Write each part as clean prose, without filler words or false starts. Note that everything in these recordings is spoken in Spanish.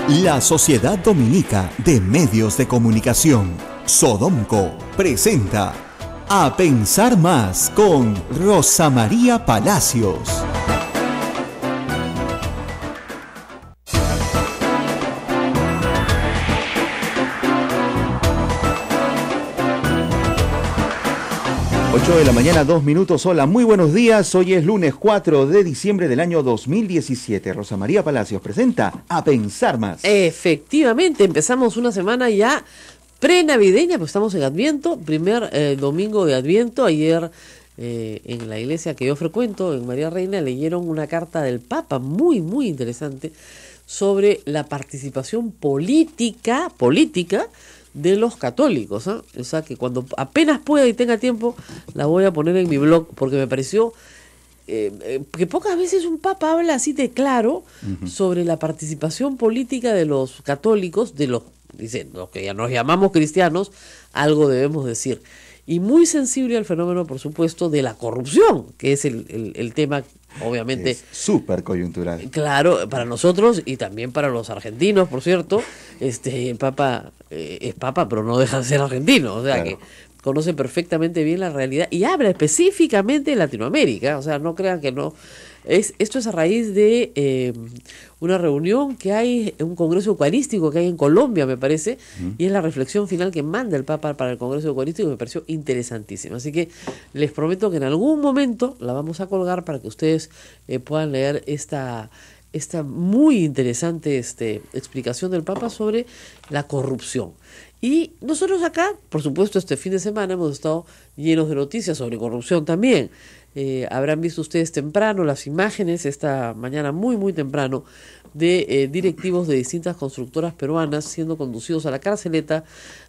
La Sociedad Dominica de Medios de Comunicación, Sodomco, presenta A Pensar Más con Rosa María Palacios. De la mañana, 2 minutos. Hola, muy buenos días. Hoy es lunes 4 de diciembre del año 2017. Rosa María Palacios presenta A Pensar Más. Efectivamente, empezamos una semana ya prenavideña, pues estamos en Adviento, primer domingo de Adviento. Ayer en la iglesia que yo frecuento, en María Reina, leyeron una carta del Papa muy, muy interesante sobre la participación política de los católicos, ¿eh? O sea, que cuando apenas pueda y tenga tiempo, la voy a poner en mi blog, porque me pareció que pocas veces un papa habla así de claro sobre la participación política de los católicos, dicen, los que ya nos llamamos cristianos, algo debemos decir. Y muy sensible al fenómeno, por supuesto, de la corrupción, que es el tema, obviamente. Es súper coyuntural. Claro, para nosotros y también para los argentinos, por cierto. El Papa es Papa, pero no deja de ser argentino. O sea, claro, que conoce perfectamente bien la realidad y habla específicamente de Latinoamérica. O sea, no crean que no. Esto es a raíz de una reunión que hay, un congreso eucarístico que hay en Colombia, me parece, y es la reflexión final que manda el Papa para el congreso eucarístico, me pareció interesantísima. Así que les prometo que en algún momento la vamos a colgar para que ustedes puedan leer esta muy interesante explicación del Papa sobre la corrupción. Y nosotros acá, por supuesto, este fin de semana hemos estado llenos de noticias sobre corrupción también. Habrán visto ustedes temprano las imágenes, esta mañana muy muy temprano, de directivos de distintas constructoras peruanas siendo conducidos a la carceleta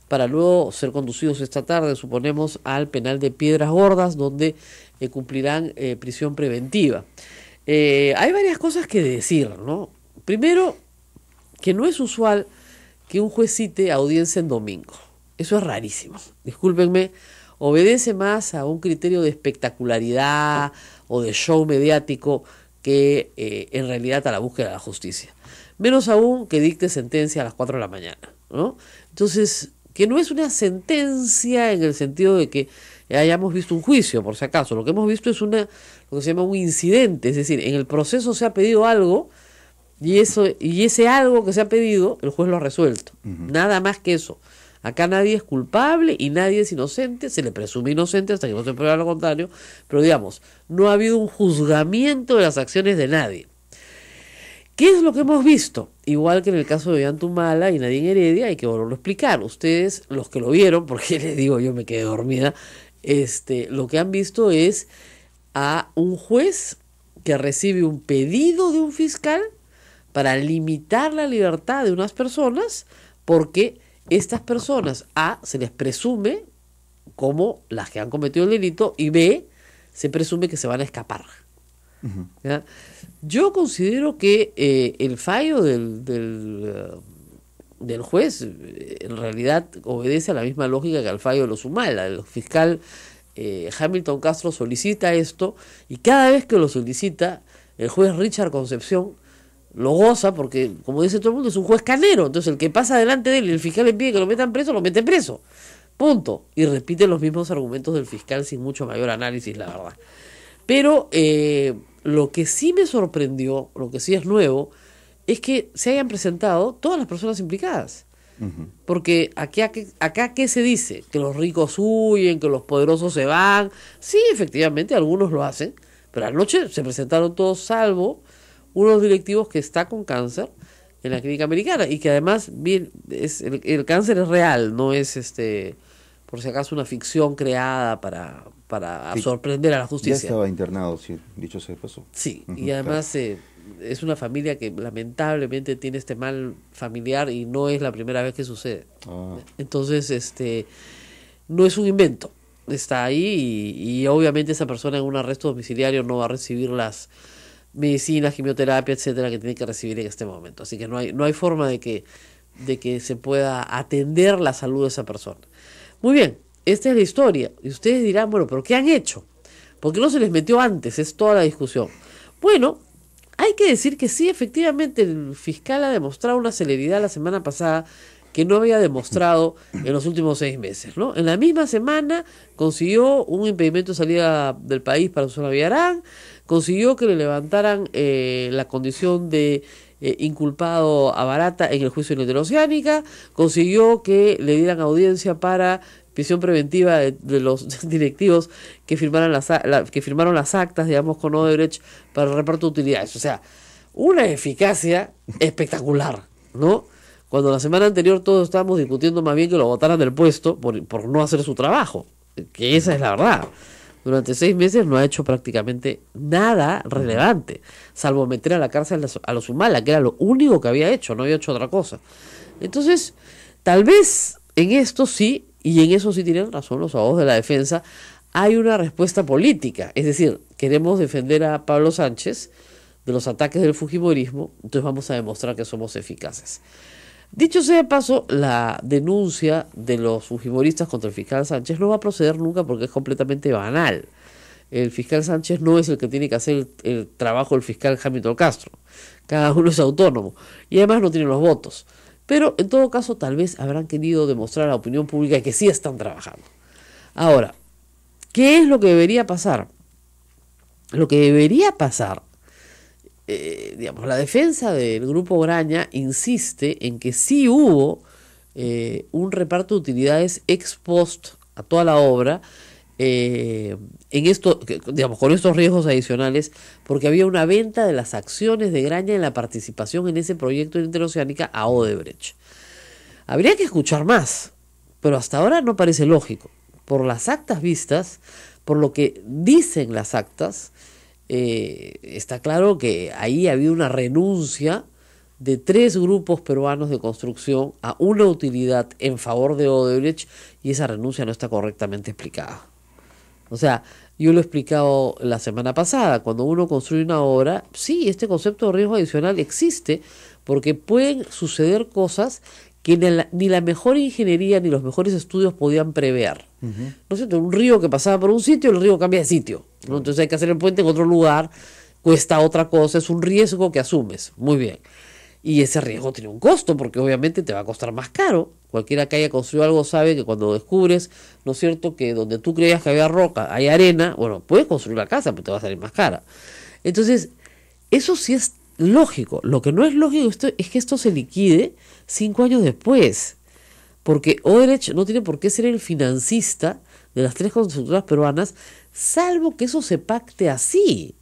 para luego ser conducidos esta tarde, suponemos, al penal de Piedras Gordas, donde cumplirán prisión preventiva. Hay varias cosas que decir, ¿no? Primero, que no es usual que un juez cite audiencia en domingo. Eso es rarísimo. Discúlpenme. Obedece más a un criterio de espectacularidad o de show mediático que en realidad a la búsqueda de la justicia. Menos aún que dicte sentencia a las 4 de la mañana, ¿no? Entonces, que no es una sentencia en el sentido de que hayamos visto un juicio, por si acaso. Lo que hemos visto es lo que se llama un incidente, es decir, en el proceso se ha pedido algo y ese algo que se ha pedido, el juez lo ha resuelto. Nada más que eso. Acá nadie es culpable y nadie es inocente, se le presume inocente hasta que no se pruebe lo contrario, pero digamos, no ha habido un juzgamiento de las acciones de nadie. ¿Qué es lo que hemos visto? Igual que en el caso de Ollantumala y Nadine Heredia, hay que volverlo a explicar. Ustedes, los que lo vieron, porque les digo, yo me quedé dormida, lo que han visto es a un juez que recibe un pedido de un fiscal para limitar la libertad de unas personas porque estas personas, A, se les presume como las que han cometido el delito y B, se presume que se van a escapar. ¿Ya? Yo considero que el fallo del juez en realidad obedece a la misma lógica que al fallo de Ollantumala. El fiscal Hamilton Castro solicita esto y cada vez que lo solicita, el juez Richard Concepción lo goza porque, como dice todo el mundo, es un juez canero. Entonces el que pasa delante de él y el fiscal le pide que lo metan preso, lo mete preso. Punto. Y repite los mismos argumentos del fiscal sin mucho mayor análisis, la verdad. Pero lo que sí me sorprendió, lo que sí es nuevo, es que se hayan presentado todas las personas implicadas. Porque acá ¿qué se dice? Que los ricos huyen, que los poderosos se van. Sí, efectivamente, algunos lo hacen. Pero anoche se presentaron todos salvo unos directivos que está con cáncer en la clínica americana y que además bien el cáncer es real, no es por si acaso una ficción creada para sí, sorprender a la justicia. Ya estaba internado, sí, dicho sea de paso. Sí, y además claro, es una familia que lamentablemente tiene este mal familiar y no es la primera vez que sucede. Entonces, no es un invento, está ahí y obviamente esa persona en un arresto domiciliario no va a recibir las medicina, quimioterapia, etcétera, que tiene que recibir en este momento. Así que no hay forma de que se pueda atender la salud de esa persona. Muy bien, esta es la historia. Y ustedes dirán, bueno, ¿pero qué han hecho? ¿Por qué no se les metió antes? Es toda la discusión. Bueno, Hay que decir que sí, efectivamente, el fiscal ha demostrado una celeridad la semana pasada que no había demostrado en los últimos 6 meses, ¿no? En la misma semana consiguió un impedimento de salida del país para Susana Villarán, consiguió que le levantaran la condición de inculpado a Barata en el juicio de la interoceánica, consiguió que le dieran audiencia para prisión preventiva de los directivos que firmaron las actas, digamos, con Odebrecht para el reparto de utilidades. O sea, una eficacia espectacular, ¿no? Cuando la semana anterior todos estábamos discutiendo más bien que lo botaran del puesto por no hacer su trabajo, que esa es la verdad. Durante 6 meses no ha hecho prácticamente nada relevante, salvo meter a la cárcel a los Humala, que era lo único que había hecho, no había hecho otra cosa. Entonces, tal vez en esto sí, y en eso sí tienen razón los abogados de la defensa, hay una respuesta política. Es decir, queremos defender a Pablo Sánchez de los ataques del fujimorismo, entonces vamos a demostrar que somos eficaces. Dicho sea de paso, la denuncia de los fujimoristas contra el fiscal Sánchez no va a proceder nunca porque es completamente banal. El fiscal Sánchez no es el que tiene que hacer el trabajo del fiscal Hamilton Castro. Cada uno es autónomo y además no tiene los votos. Pero en todo caso tal vez habrán querido demostrar a la opinión pública que sí están trabajando. Ahora, ¿qué es lo que debería pasar? Lo que debería pasar, digamos, la defensa del grupo Graña insiste en que sí hubo un reparto de utilidades ex post a toda la obra, en esto, digamos, con estos riesgos adicionales, porque había una venta de las acciones de Graña en la participación en ese proyecto de interoceánica a Odebrecht. Habría que escuchar más, pero hasta ahora no parece lógico. Por las actas vistas, por lo que dicen las actas, está claro que ahí había una renuncia de 3 grupos peruanos de construcción a una utilidad en favor de Odebrecht, y esa renuncia no está correctamente explicada. O sea, yo lo he explicado la semana pasada, cuando uno construye una obra, sí, este concepto de riesgo adicional existe, porque pueden suceder cosas que ni la mejor ingeniería ni los mejores estudios podían prever. ¿No es cierto? Un río que pasaba por un sitio, el río cambia de sitio, ¿no? Entonces hay que hacer el puente en otro lugar, cuesta otra cosa, es un riesgo que asumes. Muy bien. Y ese riesgo tiene un costo, porque obviamente te va a costar más caro. Cualquiera que haya construido algo sabe que cuando descubres, ¿no es cierto?, que donde tú creías que había roca hay arena, bueno, puedes construir la casa, pero te va a salir más cara. Entonces, eso sí es lógico. Lo que no es lógico es que esto se liquide 5 años después, porque Odebrecht no tiene por qué ser el financista de las 3 constructoras peruanas, salvo que eso se pacte así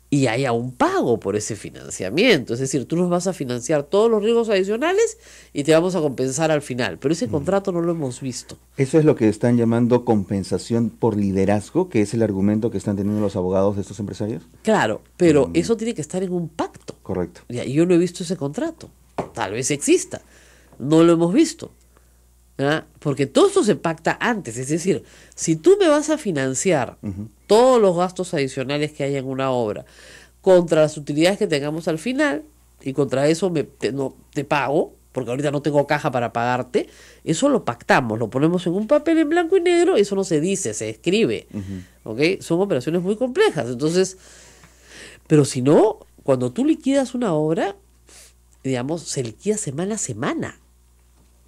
y haya un pago por ese financiamiento. Es decir, tú nos vas a financiar todos los riesgos adicionales y te vamos a compensar al final, pero ese contrato no lo hemos visto. Eso es lo que están llamando compensación por liderazgo, que es el argumento que están teniendo los abogados de estos empresarios. Claro, pero eso tiene que estar en un pacto. Correcto. Y yo no he visto ese contrato. Tal vez exista, no lo hemos visto. Porque todo esto se pacta antes. Es decir, si tú me vas a financiar todos los gastos adicionales que haya en una obra contra las utilidades que tengamos al final, y contra eso te pago, porque ahorita no tengo caja para pagarte, eso lo pactamos, lo ponemos en un papel en blanco y negro, eso no se dice, se escribe. ¿Okay? Son operaciones muy complejas. Entonces, pero si no, cuando tú liquidas una obra, digamos, se liquida semana a semana.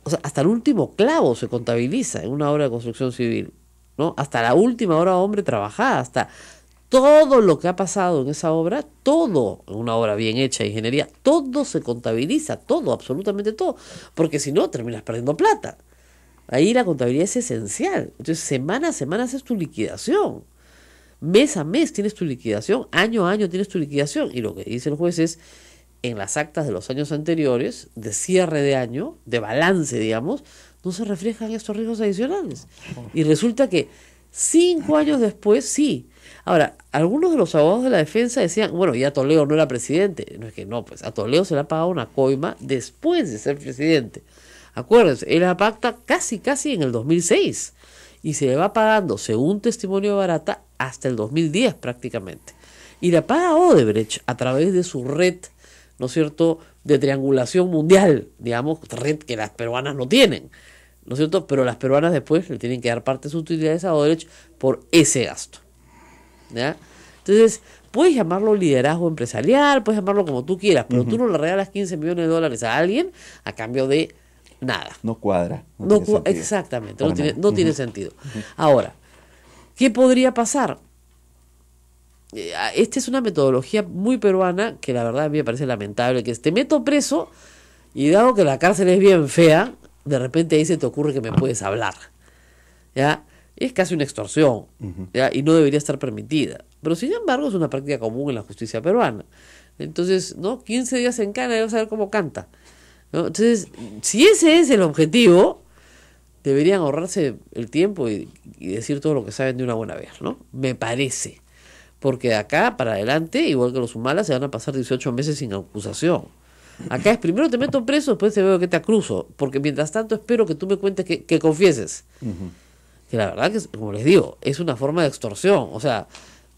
O sea, hasta el último clavo se contabiliza en una obra de construcción civil, ¿no? Hasta la última hora hombre trabajada, hasta todo lo que ha pasado en esa obra, todo, en una obra bien hecha de ingeniería, todo se contabiliza, todo, absolutamente todo, porque si no terminas perdiendo plata. Ahí la contabilidad es esencial. Entonces, semana a semana haces tu liquidación, mes a mes tienes tu liquidación, año a año tienes tu liquidación, y lo que dice el juez es, en las actas de los años anteriores, de cierre de año, de balance, digamos, no se reflejan estos riesgos adicionales. Y resulta que 5 años después, sí. Ahora, algunos de los abogados de la defensa decían, bueno, ya Toledo no era presidente. No, es que no, pues a Toledo se le ha pagado una coima después de ser presidente. Acuérdense, él la pacta casi en el 2006. Y se le va pagando, según testimonio de Barata, hasta el 2010 prácticamente. Y la paga Odebrecht a través de su red, ¿no es cierto?, de triangulación mundial, digamos, red que las peruanas no tienen, ¿no es cierto? Pero las peruanas después le tienen que dar parte de sus utilidades a Odebrecht por ese gasto, ¿ya? Entonces, puedes llamarlo liderazgo empresarial, puedes llamarlo como tú quieras, pero tú no le regalas 15 millones de dólares a alguien a cambio de nada. No cuadra. No, tiene sentido. exactamente, no Para tiene, nada. no tiene sentido. Ahora, ¿qué podría pasar? Esta es una metodología muy peruana que la verdad a mí me parece lamentable, que es te meto preso y dado que la cárcel es bien fea, de repente ahí se te ocurre que me puedes hablar. ¿Ya? Es casi una extorsión, ¿ya? Y no debería estar permitida. Pero sin embargo es una práctica común en la justicia peruana. Entonces, ¿no? 15 días en cana y vas a ver cómo canta. ¿No? Entonces, si ese es el objetivo, deberían ahorrarse el tiempo y decir todo lo que saben de una buena vez, ¿no? Me parece. Porque de acá para adelante, igual que los Humalas, se van a pasar 18 meses sin acusación. Acá es primero te meto preso, después te veo que te acuso. Porque mientras tanto espero que tú me cuentes que confieses. Que la verdad que, como les digo, es una forma de extorsión. O sea,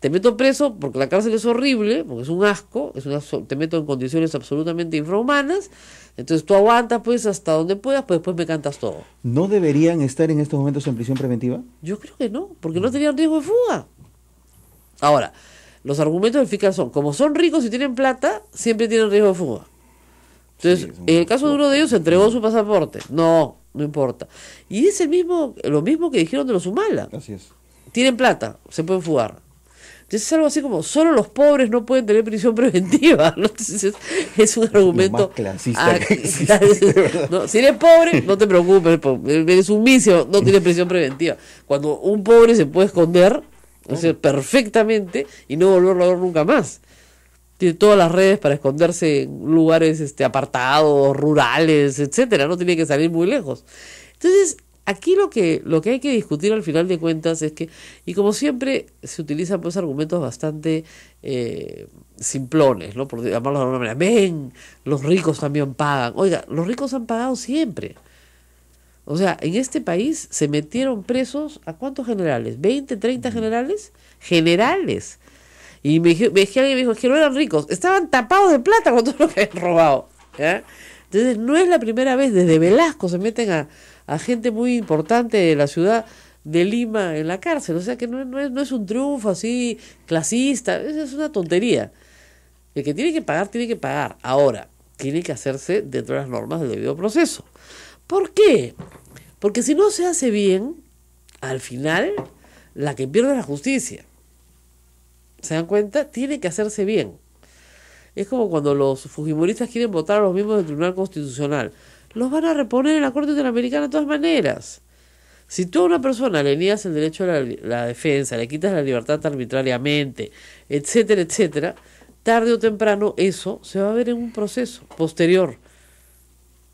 te meto preso porque la cárcel es horrible, porque es un asco, te meto en condiciones absolutamente infrahumanas. Entonces tú aguantas pues hasta donde puedas, pues después me cantas todo. ¿No deberían estar en estos momentos en prisión preventiva? Yo creo que no, porque no tenían riesgo de fuga. Ahora, los argumentos del fiscal son, como son ricos y tienen plata, siempre tienen riesgo de fuga. Entonces, en el caso de uno de ellos se entregó su pasaporte. No importa. Y es lo mismo que dijeron de los Humala. Así es. Tienen plata, se pueden fugar. Entonces es algo así como, solo los pobres no pueden tener prisión preventiva, ¿no? Entonces es un argumento... Lo más clasista que existe, ¿no? Si eres pobre, no te preocupes, eres un vicio, no tienes prisión preventiva. Cuando un pobre se puede esconder, o sea, perfectamente, y no volverlo a ver nunca más. Tiene todas las redes para esconderse en lugares apartados, rurales, etcétera, no tiene que salir muy lejos. Entonces, aquí lo que hay que discutir al final de cuentas es que, y como siempre se utilizan pues argumentos bastante simplones, ¿no? Por llamarlo de alguna manera, ven, los ricos también pagan. Oiga, los ricos han pagado siempre. O sea, en este país se metieron presos ¿a cuántos generales? ¿20, 30 generales? Generales. Y alguien me dijo, es que no eran ricos, estaban tapados de plata con todo lo que habían robado. ¿Ya? Entonces no es la primera vez, desde Velasco se meten a gente muy importante de la ciudad de Lima en la cárcel. O sea que no es un triunfo así clasista, es una tontería. El que tiene que pagar, tiene que pagar. Ahora, tiene que hacerse dentro de las normas del debido proceso. ¿Por qué? Porque si no se hace bien, al final, la que pierde es la justicia. ¿Se dan cuenta? Tiene que hacerse bien. Es como cuando los fujimoristas quieren votar a los miembros del Tribunal Constitucional. Los van a reponer en la Corte Interamericana de todas maneras. Si tú a una persona le niegas el derecho a la defensa, le quitas la libertad arbitrariamente, etcétera, etcétera, tarde o temprano eso se va a ver en un proceso posterior.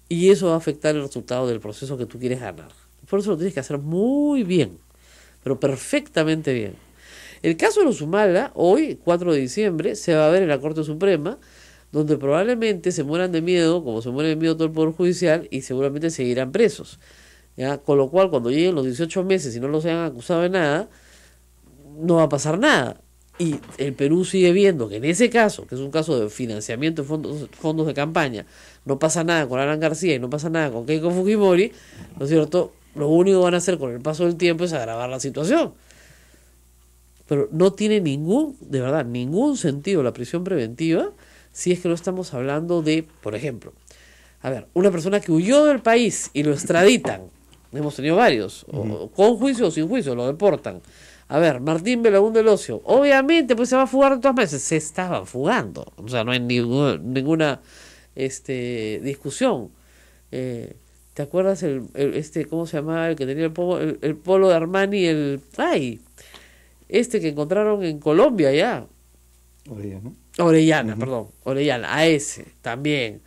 Y eso va a afectar el resultado del proceso que tú quieres ganar. Por eso lo tienes que hacer muy bien, pero perfectamente bien. El caso de los Humala, hoy, 4 de diciembre, se va a ver en la Corte Suprema, donde probablemente se mueran de miedo, como se muere de miedo todo el Poder Judicial, y seguramente seguirán presos. ¿Ya? Con lo cual, cuando lleguen los 18 meses y no los hayan acusado de nada, no va a pasar nada. Y el Perú sigue viendo que en ese caso, que es un caso de financiamiento de fondos de campaña, no pasa nada con Alan García y no pasa nada con Keiko Fujimori, ¿no es cierto? Lo único que van a hacer con el paso del tiempo es agravar la situación. Pero no tiene de verdad, ningún sentido la prisión preventiva si es que no estamos hablando de, por ejemplo, a ver, una persona que huyó del país y lo extraditan, hemos tenido varios, o con juicio o sin juicio, lo deportan. A ver, Martín Belaúnde del Ocio, obviamente pues se va a fugar de todas maneras, se estaban fugando, o sea, no hay ninguna discusión. ¿Te acuerdas cómo se llamaba el que tenía el polo de Armani, que encontraron en Colombia ya? Orellana, a ese también.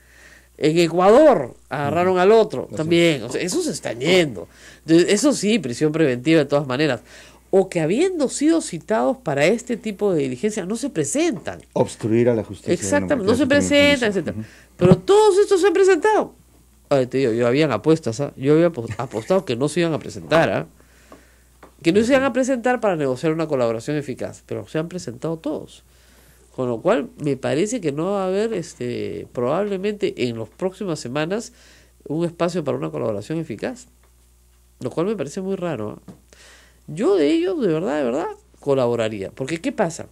En Ecuador agarraron al otro también. O sea, esos se están yendo. Entonces, eso sí, prisión preventiva de todas maneras. O que habiendo sido citados para este tipo de diligencia no se presentan. Obstruir a la justicia. Exactamente, no se presentan, etcétera. Pero todos estos se han presentado. Te digo, yo habían apuestas, yo había apostado que no se iban a presentar, que no se iban a presentar para negociar una colaboración eficaz, pero se han presentado todos. Con lo cual, me parece que no va a haber, probablemente en las próximas semanas, un espacio para una colaboración eficaz. Lo cual me parece muy raro. Yo de ellos, de verdad, colaboraría. Porque, ¿qué pasa?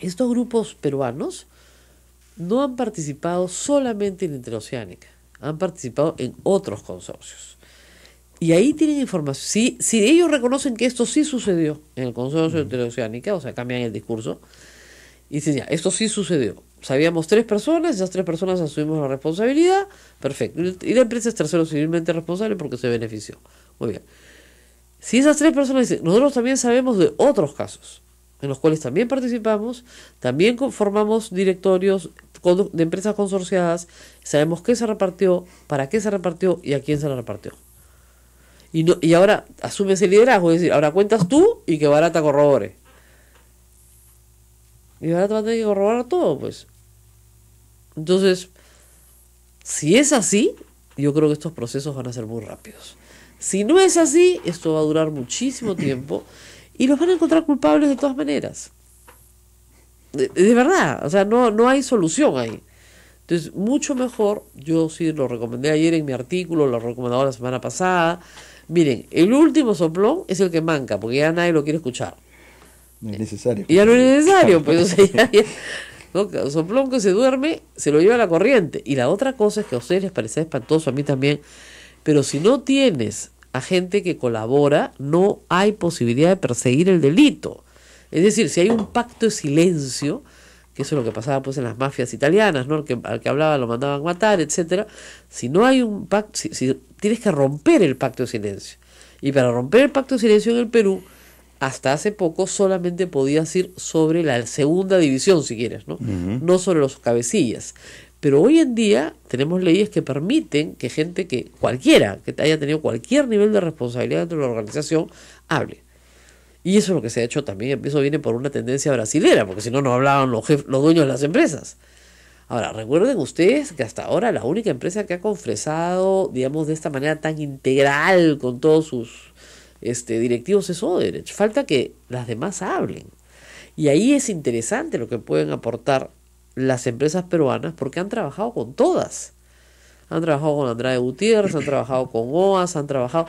estos grupos peruanos no han participado solamente en Interoceánica, han participado en otros consorcios. Y ahí tienen información. Si ellos reconocen que esto sí sucedió en el consorcio de Interoceánica, o sea, cambian el discurso, y dicen, ya, esto sí sucedió. Sabíamos 3 personas, esas 3 personas asumimos la responsabilidad, perfecto. Y la empresa es tercero civilmente responsable porque se benefició. Muy bien. Si esas 3 personas dicen, nosotros también sabemos de otros casos, en los cuales también participamos, también formamos directorios de empresas consorciadas, sabemos qué se repartió, para qué se repartió y a quién se le repartió. Y ahora asume ese liderazgo, es decir, ahora cuentas tú y que Barata corrobore. Y Barata va a tener que corroborar todo, pues. Entonces, si es así, yo creo que estos procesos van a ser muy rápidos. Si no es así, esto va a durar muchísimo tiempo y los van a encontrar culpables de todas maneras. De verdad, o sea, no hay solución ahí. Entonces, mucho mejor, yo sí lo recomendé ayer en mi artículo, lo recomendaba la semana pasada. Miren, el último soplón es el que manca, porque ya nadie lo quiere escuchar. No es necesario. Ya no es necesario, pues, o sea, ¿no? El soplón que se duerme, se lo lleva la corriente. Y la otra cosa es que a ustedes les parece espantoso, a mí también, pero si no tienes a gente que colabora, no hay posibilidad de perseguir el delito. Es decir, si hay un pacto de silencio, que eso es lo que pasaba pues en las mafias italianas, ¿no? Al que hablaba lo mandaban matar, etcétera. Si no hay un pacto, si tienes que romper el pacto de silencio. Y para romper el pacto de silencio en el Perú, hasta hace poco solamente podías ir sobre la segunda división, si quieres, ¿no? No sobre los cabecillas. Pero hoy en día tenemos leyes que permiten que gente que cualquiera, que haya tenido cualquier nivel de responsabilidad dentro de la organización, hable. Y eso es lo que se ha hecho también, eso viene por una tendencia brasilera, porque si no, no hablaban los dueños de las empresas. Ahora, recuerden ustedes que hasta ahora la única empresa que ha confesado, digamos, de esta manera tan integral con todos sus directivos es Odebrecht. Falta que las demás hablen. Y ahí es interesante lo que pueden aportar las empresas peruanas, porque han trabajado con todas. Han trabajado con Andrade Gutiérrez, han trabajado con OAS, han trabajado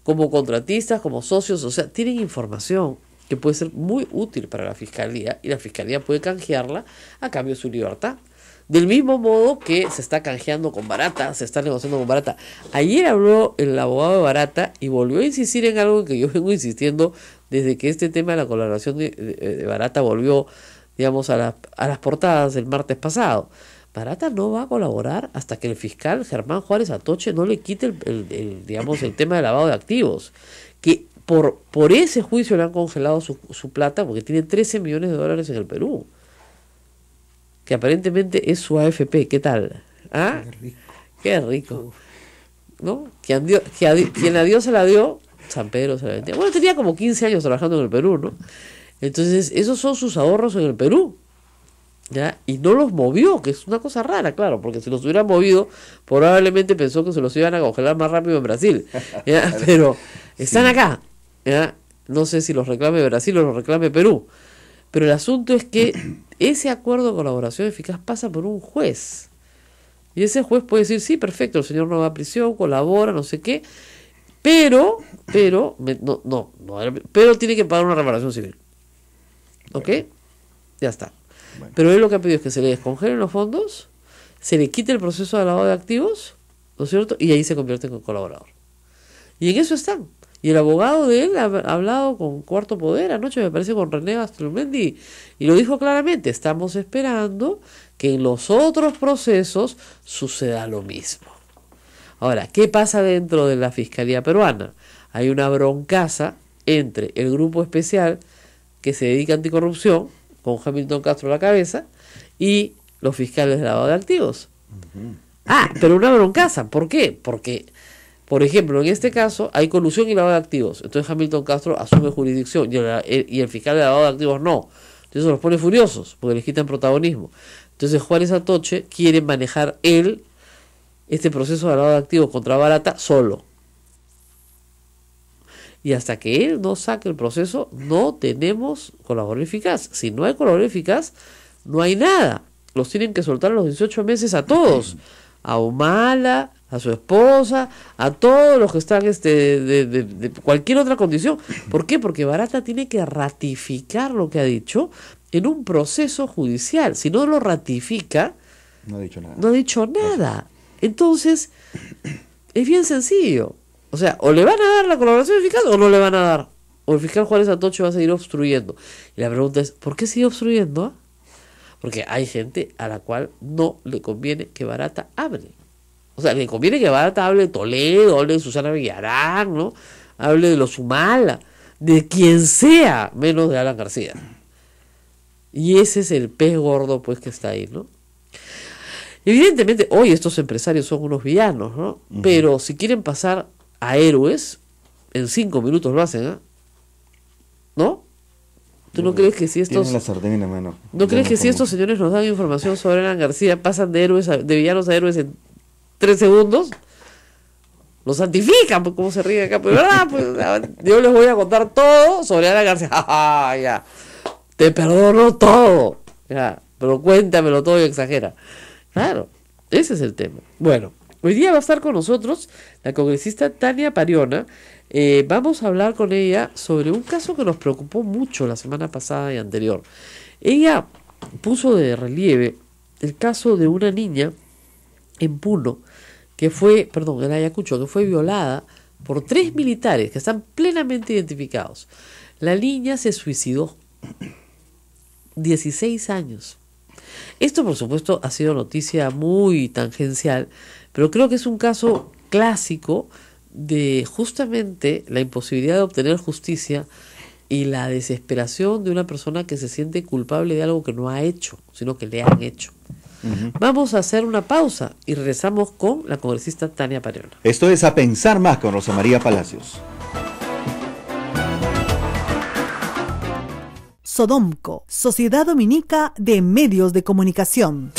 como contratistas, como socios, o sea, tienen información que puede ser muy útil para la Fiscalía y la Fiscalía puede canjearla a cambio de su libertad. Del mismo modo que se está canjeando con Barata, se está negociando con Barata. Ayer habló el abogado de Barata y volvió a insistir en algo que yo vengo insistiendo desde que este tema de la colaboración de Barata volvió, digamos, a las portadas el martes pasado. Barata no va a colaborar hasta que el fiscal Germán Juárez Atoche no le quite digamos, el tema de lavado de activos, que por ese juicio le han congelado su plata, porque tiene 13 millones de dólares en el Perú, que aparentemente es su AFP. ¿Qué tal? ¿Ah? Qué rico. Qué rico. ¿No? Quien a Dios se la dio, San Pedro se la vendía. Bueno, tenía como 15 años trabajando en el Perú, ¿no? Entonces, esos son sus ahorros en el Perú. ¿Ya? Y no los movió, que es una cosa rara, claro, porque si los hubiera movido, probablemente pensó que se los iban a congelar más rápido en Brasil, ¿ya? Pero están acá, ¿ya? No sé si los reclame Brasil o los reclame Perú, pero el asunto es que ese acuerdo de colaboración eficaz pasa por un juez, y ese juez puede decir, sí, perfecto, el señor no va a prisión, colabora, no sé qué, pero tiene que pagar una reparación civil, ¿ok? Ya está. Bueno. Pero él lo que ha pedido es que se le descongelen los fondos, se le quite el proceso de lavado de activos, ¿no es cierto? Y ahí se convierte en colaborador. Y en eso están. Y el abogado de él ha hablado con Cuarto Poder anoche, me parece, con René Gastelmendi, y lo dijo claramente, estamos esperando que en los otros procesos suceda lo mismo. Ahora, ¿qué pasa dentro de la Fiscalía peruana? Hay una broncaza entre el grupo especial que se dedica a anticorrupción, con Hamilton Castro a la cabeza, y los fiscales de lavado de activos. Pero una broncaza. ¿Por qué? Porque, por ejemplo, en este caso hay colusión y lavado de activos. Entonces Hamilton Castro asume jurisdicción y el fiscal de lavado de activos no. Entonces los pone furiosos porque les quitan protagonismo. Entonces Juárez Atoche quiere manejar este proceso de lavado de activos contra Barata solo. Y hasta que él no saque el proceso, no tenemos colaborador eficaz. Si no hay colaborador eficaz, no hay nada. Los tienen que soltar a los 18 meses a todos. A Humala, a su esposa, a todos los que están de cualquier otra condición. ¿Por qué? Porque Barata tiene que ratificar lo que ha dicho en un proceso judicial. Si no lo ratifica, No ha dicho nada. no ha dicho nada. Entonces, es bien sencillo. O sea, o le van a dar la colaboración del fiscal o no le van a dar. O el fiscal Juárez Atocho va a seguir obstruyendo. Y la pregunta es, ¿por qué sigue obstruyendo? Porque hay gente a la cual no le conviene que Barata hable. O sea, le conviene que Barata hable de Toledo, hable de Susana Villarán, ¿no? Hable de los Humala, de quien sea, menos de Alan García. Y ese es el pez gordo, pues, que está ahí, ¿no? Evidentemente, hoy estos empresarios son unos villanos, ¿no? Pero si quieren pasar a héroes, en 5 minutos lo hacen, ¿eh? ¿No? ¿Tú no crees que si estos... Tienen la sartén en la mano. ¿No crees que si estos señores nos dan información sobre Alan García, pasan de héroes de villanos a héroes en 3 segundos? Lo santifican, pues, ¿cómo se ríe acá? Pues, ¿verdad? Pues, yo les voy a contar todo sobre Alan García. ¡Ja, ya! Te perdono todo. Ya, pero cuéntamelo todo y exagera. Claro, ese es el tema. Bueno, hoy día va a estar con nosotros la congresista Tania Pariona. Vamos a hablar con ella sobre un caso que nos preocupó mucho la semana pasada y anterior. Ella puso de relieve el caso de una niña en Puno, en Ayacucho, que fue violada por 3 militares que están plenamente identificados. La niña se suicidó. 16 años. Esto, por supuesto, ha sido noticia muy tangencial, pero creo que es un caso clásico de justamente la imposibilidad de obtener justicia y la desesperación de una persona que se siente culpable de algo que no ha hecho, sino que le han hecho. Vamos a hacer una pausa y regresamos con la congresista Tania Pariona. Esto es A Pensar Más con Rosa María Palacios. Sodomco, Sociedad Dominica de Medios de Comunicación.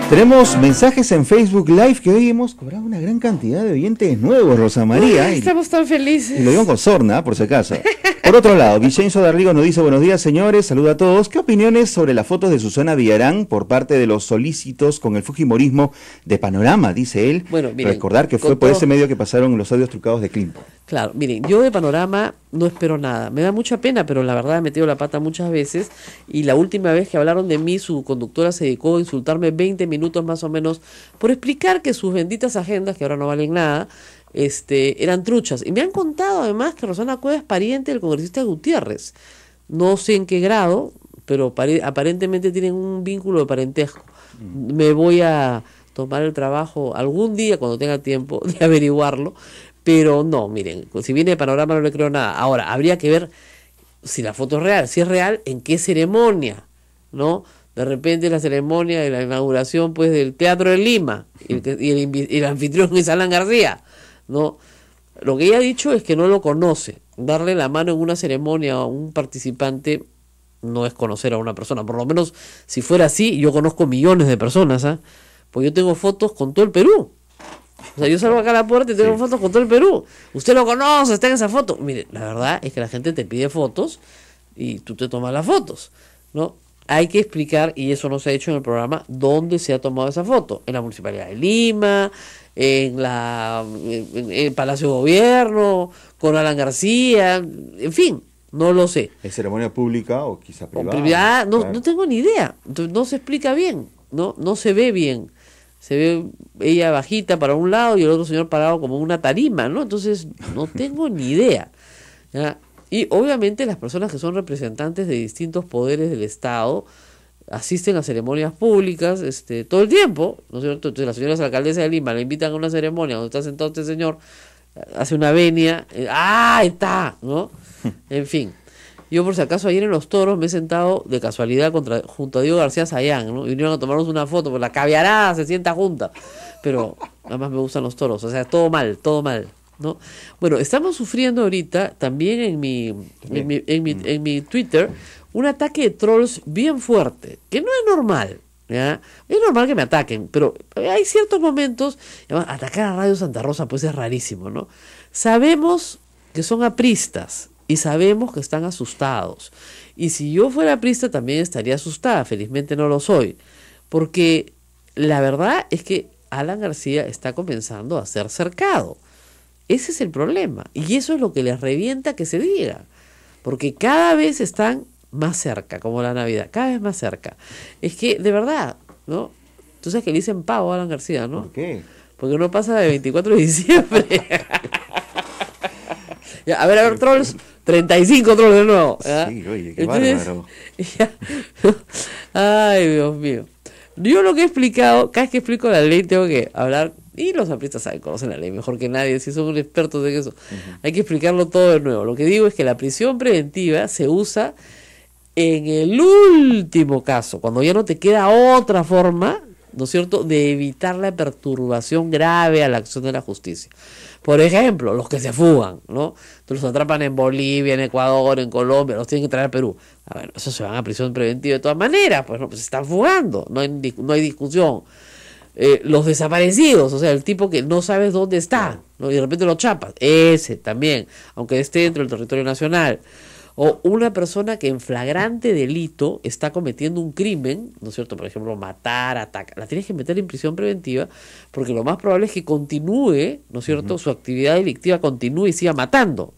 Tenemos mensajes en Facebook Live que hoy hemos cobrado una gran cantidad de oyentes nuevos, Rosa María. Ay, estamos tan felices. Y lo digo con sorna, por si acaso. Por otro lado, Vicenzo Darrigo nos dice: buenos días, señores, saluda a todos. ¿Qué opiniones sobre las fotos de Susana Villarán por parte de los solícitos con el fujimorismo de Panorama? Dice él. Bueno, miren, recordar que fue por ese medio que pasaron los audios trucados de Climpo. Claro, miren, yo de Panorama no espero nada. Me da mucha pena, pero la verdad he metido la pata muchas veces. Y la última vez que hablaron de mí, su conductora se dedicó a insultarme 20 minutos más o menos por explicar que sus benditas agendas, que ahora no valen nada, eran truchas. Y me han contado además que Rosana Cueva es pariente del congresista Gutiérrez. No sé en qué grado, pero aparentemente tienen un vínculo de parentesco. Me voy a tomar el trabajo algún día, cuando tenga tiempo, de averiguarlo. Pero no, miren, si viene de Panorama no le creo nada. Ahora, habría que ver si la foto es real. Si es real, ¿en qué ceremonia? ¿No? De repente la ceremonia de la inauguración, pues, del Teatro de Lima, y el anfitrión es Alan García, ¿no? Lo que ella ha dicho es que no lo conoce. Darle la mano en una ceremonia a un participante no es conocer a una persona. Por lo menos, si fuera así, yo conozco millones de personas, ¿ah? Pues yo tengo fotos con todo el Perú. O sea, yo salgo acá a la puerta y tengo fotos con todo el Perú. Usted lo conoce, está en esa foto. Mire, la verdad es que la gente te pide fotos y tú te tomas las fotos, ¿no? Hay que explicar, y eso no se ha hecho en el programa, dónde se ha tomado esa foto. En la Municipalidad de Lima, en el Palacio de Gobierno, con Alan García, en fin, no lo sé. ¿Es ceremonia pública o quizá privada? O privada, no, Claro. no tengo ni idea. Entonces, no se explica bien, no se ve bien. Se ve ella bajita para un lado y el otro señor parado como una tarima, ¿no? Entonces, no tengo ni idea, ¿ya? Y obviamente las personas que son representantes de distintos poderes del Estado asisten a ceremonias públicas todo el tiempo, ¿no es cierto? Entonces la señora alcaldesa de Lima la invitan a una ceremonia donde está sentado este señor, hace una venia, ¡ah, está! ¿No? En fin. Yo, por si acaso, ayer en Los Toros me he sentado de casualidad junto a Diego García Sayán, ¿no? Y vinieron a tomarnos una foto, pues la caviarada se sienta junta. Pero además me gustan los toros, o sea, todo mal, ¿no? Bueno, estamos sufriendo ahorita también en mi Twitter un ataque de trolls bien fuerte, que no es normal, ¿ya? Es normal que me ataquen, pero hay ciertos momentos, además, atacar a Radio Santa Rosa pues es rarísimo, ¿no? Sabemos que son apristas y sabemos que están asustados. Y si yo fuera aprista también estaría asustada, felizmente no lo soy, porque la verdad es que Alan García está comenzando a ser cercado. Ese es el problema. Y eso es lo que les revienta que se diga. Porque cada vez están más cerca, como la Navidad, cada vez más cerca. Es que, de verdad, ¿no? Tú sabes que le dicen pavo a Alan García, ¿no? ¿Por qué? Porque no pasa de 24 de diciembre. Ya, a ver, trolls, 35 trolls de nuevo. ¿Ya? Sí, oye, qué Entonces, bárbaro. ya. Ay, Dios mío. Yo lo que he explicado, cada vez que explico la ley tengo que hablar, y los apristas saben, conocen la ley mejor que nadie, si son expertos en eso. Hay que explicarlo todo de nuevo. Lo que digo es que la prisión preventiva se usa en el último caso, cuando ya no te queda otra forma, ¿no es cierto?, de evitar la perturbación grave a la acción de la justicia. Por ejemplo, los que se fugan, ¿no? Entonces los atrapan en Bolivia, en Ecuador, en Colombia, los tienen que traer a Perú. A ver, esos se van a prisión preventiva de todas maneras, pues no, pues se están fugando, no hay discusión. Los desaparecidos, o sea, el tipo que no sabes dónde está, ¿no? Y de repente lo chapas, ese también, aunque esté dentro del territorio nacional. O una persona que en flagrante delito está cometiendo un crimen, ¿no es cierto? Por ejemplo, matar, atacar, la tienes que meter en prisión preventiva, porque lo más probable es que continúe, ¿no es cierto? Su actividad delictiva continúe y siga matando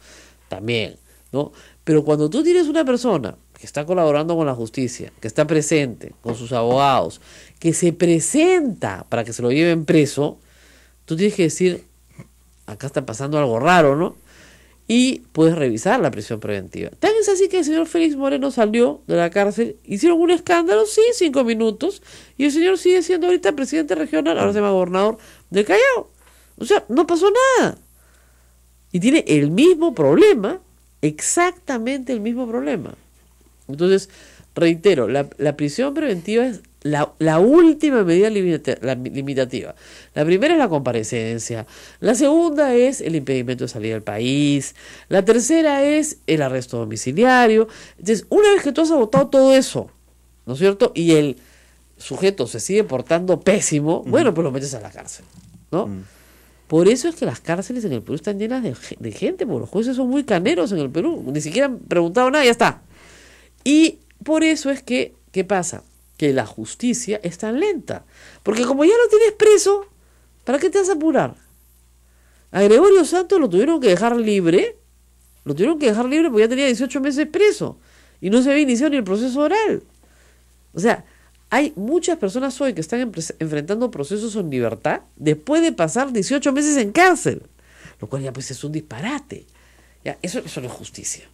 también, ¿no? Pero cuando tú tienes una persona que está colaborando con la justicia, que está presente con sus abogados, que se presenta para que se lo lleven preso, tú tienes que decir, acá está pasando algo raro, ¿no? Y puedes revisar la prisión preventiva. Tan es así que el señor Félix Moreno salió de la cárcel, hicieron un escándalo, sí, 5 minutos, y el señor sigue siendo ahorita presidente regional, ahora se llama gobernador del Callao. O sea, no pasó nada. Y tiene el mismo problema, exactamente el mismo problema. Entonces, reitero, la prisión preventiva es la última medida limitativa. La primera es la comparecencia, la segunda es el impedimento de salir del país, la tercera es el arresto domiciliario. Entonces, una vez que tú has agotado todo eso, ¿no es cierto?, y el sujeto se sigue portando pésimo, bueno, pues lo metes a la cárcel, ¿no? Por eso es que las cárceles en el Perú están llenas de gente, porque los jueces son muy caneros en el Perú, ni siquiera han preguntado nada, ya está. Y por eso es que, ¿qué pasa? Que la justicia es tan lenta. Porque como ya lo tienes preso, ¿para qué te vas a apurar? A Gregorio Santos lo tuvieron que dejar libre. Lo tuvieron que dejar libre porque ya tenía 18 meses preso. Y no se había iniciado ni el proceso oral. O sea, hay muchas personas hoy que están enfrentando procesos en libertad después de pasar 18 meses en cárcel. Lo cual ya pues es un disparate. Ya, eso no es justicia,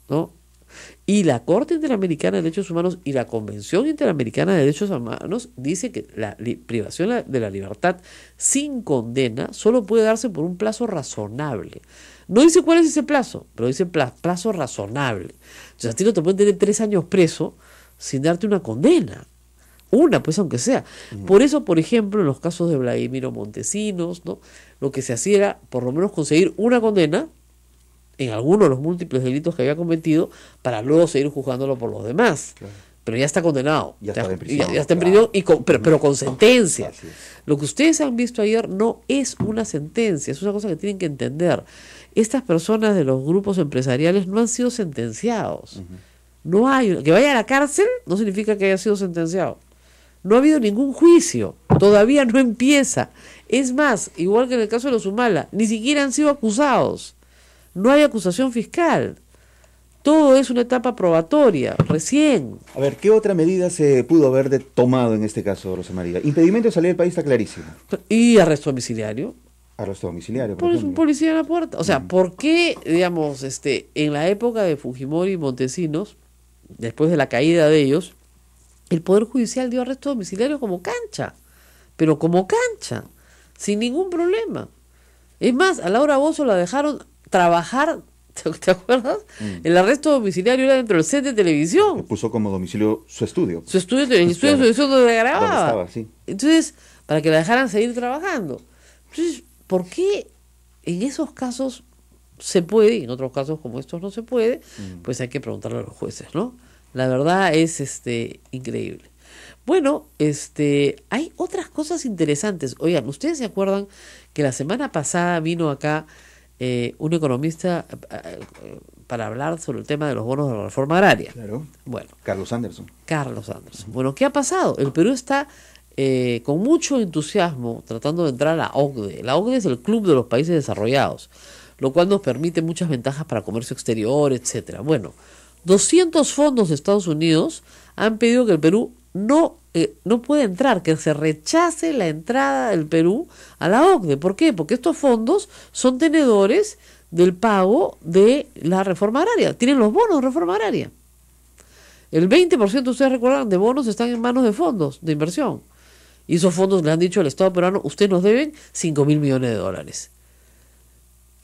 ¿no? Y la Corte Interamericana de Derechos Humanos y la Convención Interamericana de Derechos Humanos dice que la privación de la libertad sin condena solo puede darse por un plazo razonable. No dice cuál es ese plazo, pero dice plazo razonable. O sea, a ti no te pueden tener 3 años preso sin darte una condena. Una, pues, aunque sea. Por eso, por ejemplo, en los casos de Vladimiro Montesinos, ¿no?, lo que se hacía era, por lo menos, conseguir una condena en alguno de los múltiples delitos que había cometido, para luego seguir juzgándolo por los demás. Claro. Pero ya está condenado. Ya está en prisión. Ya está en prisión, pero con sentencia. Lo que ustedes han visto ayer no es una sentencia, es una cosa que tienen que entender. Estas personas de los grupos empresariales no han sido sentenciados. No hay, que vaya a la cárcel no significa que haya sido sentenciado. No ha habido ningún juicio, todavía no empieza. Es más, igual que en el caso de los Humala, ni siquiera han sido acusados. No hay acusación fiscal. Todo es una etapa probatoria, recién. A ver, ¿qué otra medida se pudo haber tomado en este caso, Rosa María? Impedimento de salir del país está clarísimo. Y arresto domiciliario. Arresto domiciliario, por Pones ejemplo. un policía en la puerta. O sea, ¿por qué, digamos, en la época de Fujimori y Montesinos, después de la caída de ellos, el Poder Judicial dio arresto domiciliario como cancha? Pero como cancha, sin ningún problema. Es más, a Laura Bozzo la dejaron trabajar, ¿te acuerdas? El arresto domiciliario era dentro del set de televisión. Le puso como domicilio su estudio. Su estudio, el estudio de televisión donde grababa. Donde estaba, sí. Entonces, para que la dejaran seguir trabajando. Entonces, ¿por qué en esos casos se puede, y en otros casos como estos no se puede? Pues hay que preguntarle a los jueces, ¿no? La verdad es increíble. Bueno, hay otras cosas interesantes. Oigan, ¿ustedes se acuerdan que la semana pasada vino acá un economista para hablar sobre el tema de los bonos de la reforma agraria? Claro. Bueno. Carlos Anderson. Bueno, ¿qué ha pasado? El Perú está con mucho entusiasmo tratando de entrar a la OCDE. La OCDE es el Club de los Países Desarrollados, lo cual nos permite muchas ventajas para comercio exterior, etcétera. Bueno, 200 fondos de Estados Unidos han pedido que el Perú no puede entrar, que se rechace la entrada del Perú a la OCDE. ¿Por qué? Porque estos fondos son tenedores del pago de la reforma agraria. Tienen los bonos de reforma agraria. El 20%, ustedes recuerdan, de bonos están en manos de fondos de inversión. Y esos fondos le han dicho al Estado peruano, ustedes nos deben 5.000 millones de dólares.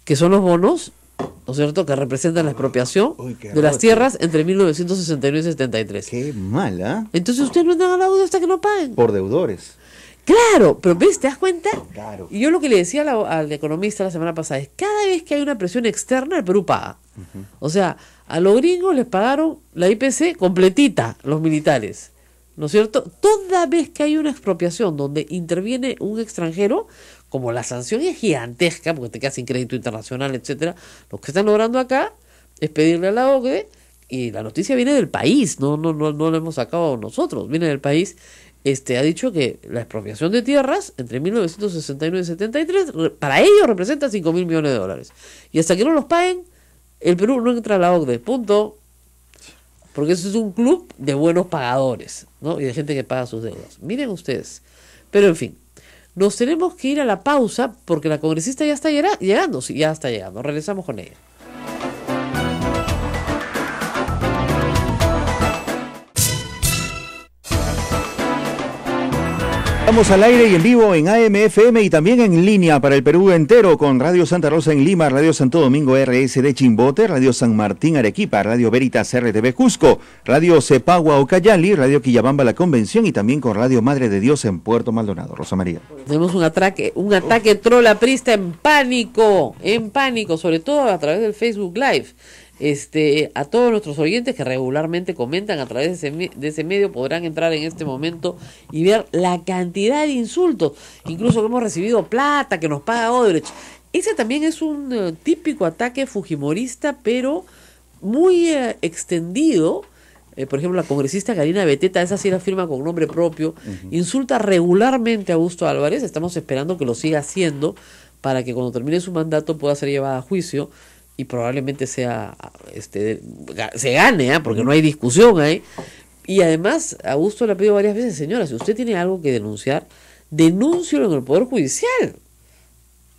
Que son los bonos, ¿no es cierto?, que representan la expropiación de las tierras entre 1969 y 73. Qué mala. Entonces ustedes no entran a la OCDE hasta que no paguen. Por deudores. Claro, pero ¿ves? ¿Te das cuenta? Claro. Y yo lo que le decía al economista la semana pasada es, cada vez que hay una presión externa, el Perú paga. O sea, a los gringos les pagaron la IPC completita, los militares, ¿no es cierto? Toda vez que hay una expropiación donde interviene un extranjero, como la sanción es gigantesca, porque te quedas sin crédito internacional, etcétera, lo que están logrando acá es pedirle a la OCDE, y la noticia viene del país, no lo hemos sacado nosotros, viene del país. Ha dicho que la expropiación de tierras entre 1969 y 73 para ellos representa 5.000 millones de dólares. Y hasta que no los paguen, el Perú no entra a la OCDE, punto. Porque eso es un club de buenos pagadores, ¿no? Y de gente que paga sus deudas. Miren ustedes. Pero en fin, nos tenemos que ir a la pausa porque la congresista ya está llegando. Sí, ya está llegando. Regresamos con ella. Estamos al aire y en vivo en AM/FM y también en línea para el Perú entero con Radio Santa Rosa en Lima, Radio Santo Domingo RS de Chimbote, Radio San Martín Arequipa, Radio Veritas RTV Cusco, Radio Cepagua Ocayali, Radio Quillabamba La Convención y también con Radio Madre de Dios en Puerto Maldonado. Rosa María. Tenemos un ataque trolaprista en pánico, sobre todo a través del Facebook Live. A todos nuestros oyentes que regularmente comentan a través de ese medio podrán entrar en este momento y ver la cantidad de insultos, incluso que hemos recibido plata que nos paga Odebrecht. Ese también es un típico ataque fujimorista, pero muy extendido. Por ejemplo, la congresista Karina Beteta, esa sí la firma con nombre propio, insulta regularmente a Augusto Álvarez. Estamos esperando que lo siga haciendo para que cuando termine su mandato pueda ser llevada a juicio y probablemente se gane, porque no hay discusión ahí. Y además, Augusto le ha pedido varias veces, señora, si usted tiene algo que denunciar, denúncielo en el Poder Judicial,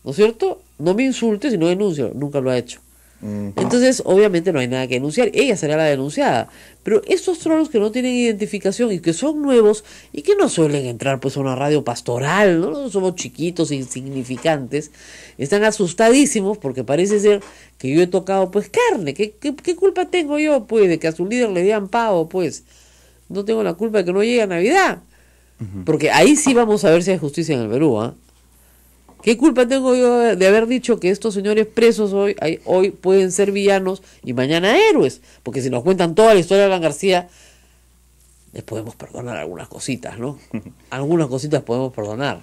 ¿no es cierto? No me insulte, sino denúncielo. Nunca lo ha hecho. Entonces, obviamente no hay nada que denunciar, ella será la denunciada. Pero estos trolls que no tienen identificación y que son nuevos y que no suelen entrar pues a una radio pastoral, no somos chiquitos, insignificantes, están asustadísimos porque parece ser que yo he tocado pues carne. ¿Qué culpa tengo yo pues de que a su líder le dieran pavo? Pues no tengo la culpa de que no llegue a Navidad, porque ahí sí vamos a ver si hay justicia en el Perú, ¿ah? ¿Qué culpa tengo yo de haber dicho que estos señores presos hoy pueden ser villanos y mañana héroes? Porque si nos cuentan toda la historia de Alan García, les podemos perdonar algunas cositas, ¿no? Algunas cositas podemos perdonar.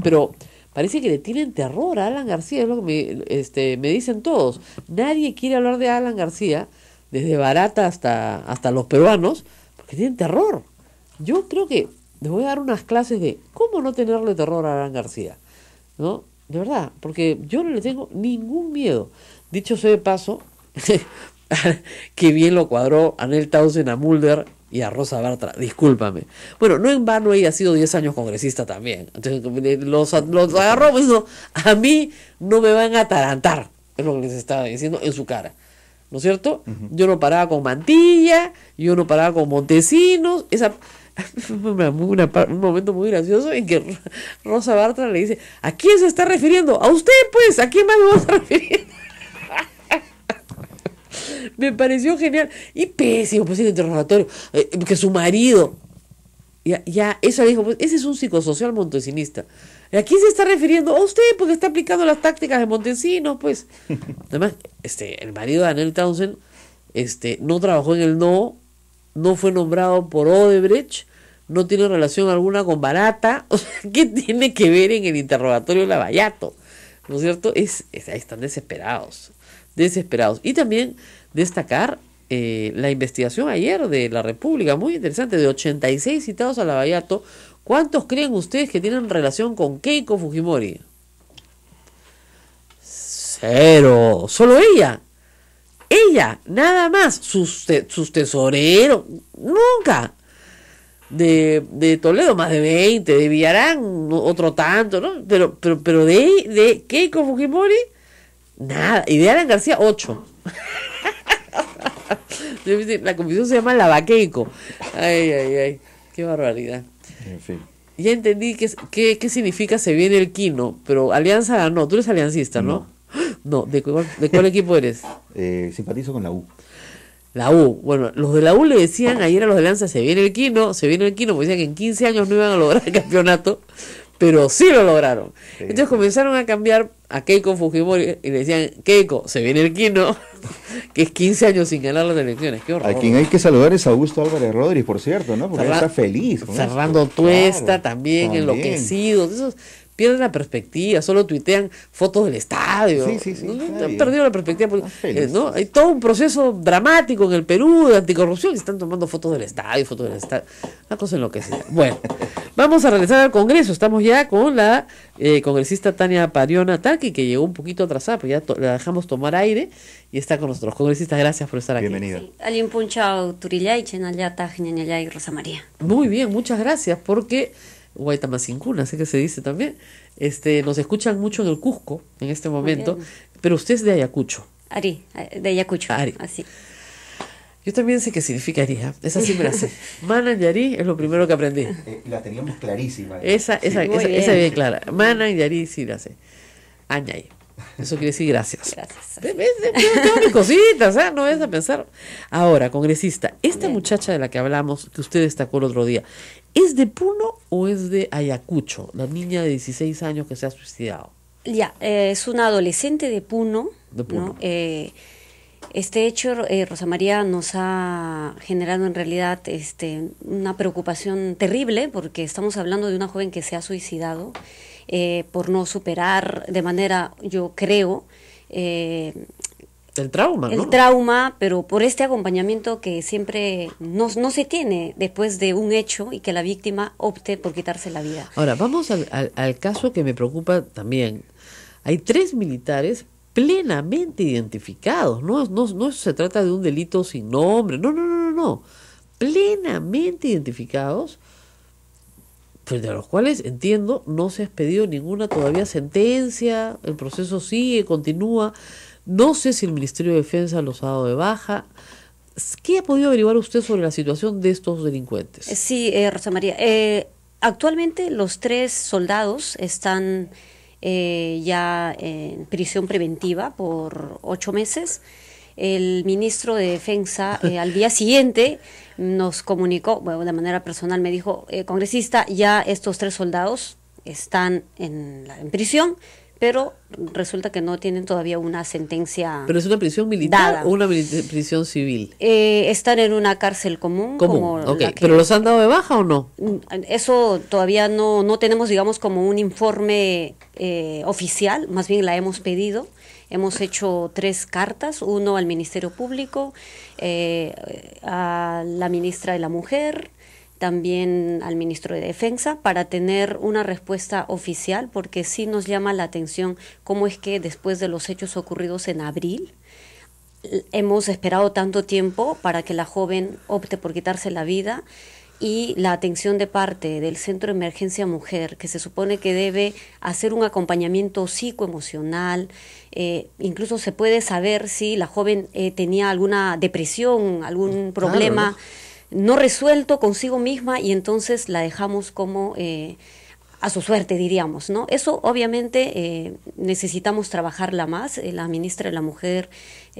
Pero parece que le tienen terror a Alan García, es lo que me dicen todos. Nadie quiere hablar de Alan García, desde Barata hasta los peruanos, porque tienen terror. Yo creo que les voy a dar unas clases de cómo no tenerle terror a Alan García, ¿no? De verdad, porque yo no le tengo ningún miedo. Dicho sea de paso, que bien lo cuadró Anel Tausen a Mulder y a Rosa Bartra, discúlpame. Bueno, no en vano ella ha sido 10 años congresista también. Entonces los agarró, pues, no, a mí no me van a atarantar, es lo que les estaba diciendo en su cara, ¿no es cierto? Yo no paraba con Mantilla, yo no paraba con Montesinos, un momento muy gracioso en que Rosa Bartra le dice, ¿a quién se está refiriendo? A usted, pues, ¿a quién más me vas a referir? Me pareció genial y pésimo, pues, el interrogatorio, que su marido, ya eso le dijo, pues, ese es un psicosocial montesinista. ¿A quién se está refiriendo? A usted, porque está aplicando las tácticas de Montesinos, pues. Además, el marido de Anel Townsend, no trabajó en el no fue nombrado por Odebrecht, no tiene relación alguna con Barata. O sea, ¿qué tiene que ver en el interrogatorio de Lavallato? ¿No es cierto? Ahí están desesperados. Y también destacar la investigación ayer de la República, muy interesante, de 86 citados a Lavallato, ¿Cuántos creen ustedes que tienen relación con Keiko Fujimori? 0. Solo ella. Ella, nada más. Sus tesoreros, nunca. De Toledo más de 20, de Villarán otro tanto, ¿no? Pero de Keiko Fujimori, nada. Y de Alan García, 8. La comisión se llama Lavakeiko. Ay, qué barbaridad. En fin. Ya entendí qué significa se viene el quino, pero Alianza ganó. Tú eres aliancista, ¿no? No, ¿de cuál equipo eres? Simpatizo con la U. La U. Bueno, los de la U le decían ayer a los de Alianza, se viene el quino, porque decían que en 15 años no iban a lograr el campeonato, pero sí lo lograron. Sí. Entonces comenzaron a cambiar a Keiko Fujimori y le decían, Keiko, se viene el quino, que es 15 años sin ganar las elecciones. Qué horror. A quien hay que saludar es Augusto Álvarez Rodríguez, por cierto, ¿no? Porque él está feliz. Con Fernando esto. Tuesta, Claro, también enloquecidos. Esos pierden la perspectiva, solo tuitean fotos del estadio. Sí. Han perdido la perspectiva. Feliz. ¿No? Hay todo un proceso dramático en el Perú de anticorrupción y están tomando fotos del estadio, Una cosa enloquecida. Bueno, vamos a regresar al Congreso. Estamos ya con la congresista Tania Pariona Tarqui, que llegó un poquito atrasada, pero ya la dejamos tomar aire y está con nosotros. Congresistas, gracias por estar aquí. Bienvenida. Alguien puncha Turillay, Chenallata, Geniallay, Rosa María. Muy bien, muchas gracias, porque Guaytamasincuna, sé que se dice también, nos escuchan mucho en el Cusco en este momento, pero usted es de Ayacucho. Ari, de Ayacucho. Ari. Así. Yo también sé qué significa Ari, esa sí me la sé. Manan y Ari es lo primero que aprendí. La teníamos clarísima. Esa bien clara. Manan y Ari sí la sé. Añay. Eso quiere decir gracias. Gracias. Tengo mis cositas, no vayas a pensar. Ahora, congresista, esta muchacha de la que hablamos, que usted destacó el otro día, ¿es de Puno o es de Ayacucho? La niña de 16 años que se ha suicidado. Ya, es una adolescente de Puno. De Puno. ¿No? Este hecho, Rosa María, nos ha generado en realidad una preocupación terrible, porque estamos hablando de una joven que se ha suicidado por no superar de manera, yo creo, El trauma, ¿no? el trauma, pero por este acompañamiento que siempre no se tiene después de un hecho y que la víctima opte por quitarse la vida. Ahora, vamos al caso que me preocupa también. Hay 3 militares plenamente identificados, no se trata de un delito sin nombre, no, plenamente identificados, frente a los cuales, entiendo, no se ha expedido ninguna todavía sentencia, el proceso sigue, continúa, no sé si el Ministerio de Defensa los ha dado de baja. ¿Qué ha podido averiguar usted sobre la situación de estos delincuentes? Sí, Rosa María, actualmente los 3 soldados están ya en prisión preventiva por 8 meses. El ministro de Defensa al día siguiente nos comunicó, bueno, de manera personal me dijo, congresista, ya estos 3 soldados están en prisión, pero resulta que no tienen todavía una sentencia. ¿Pero es una prisión militar dada. o una prisión civil? Están en una cárcel común. Como okay. la que, ¿Pero los han dado de baja o no? Eso todavía no tenemos, digamos, como un informe oficial, más bien la hemos pedido. Hemos hecho 3 cartas, uno al Ministerio Público, a la ministra de la Mujer, también al ministro de Defensa, para tener una respuesta oficial, porque sí nos llama la atención cómo es que después de los hechos ocurridos en abril, hemos esperado tanto tiempo para que la joven opte por quitarse la vida, y la atención de parte del Centro de Emergencia Mujer, que se supone que debe hacer un acompañamiento psicoemocional, incluso se puede saber si la joven tenía alguna depresión, algún problema no resuelto consigo misma, y entonces la dejamos como a su suerte, diríamos, ¿no? Eso obviamente necesitamos trabajarla más. La ministra de la Mujer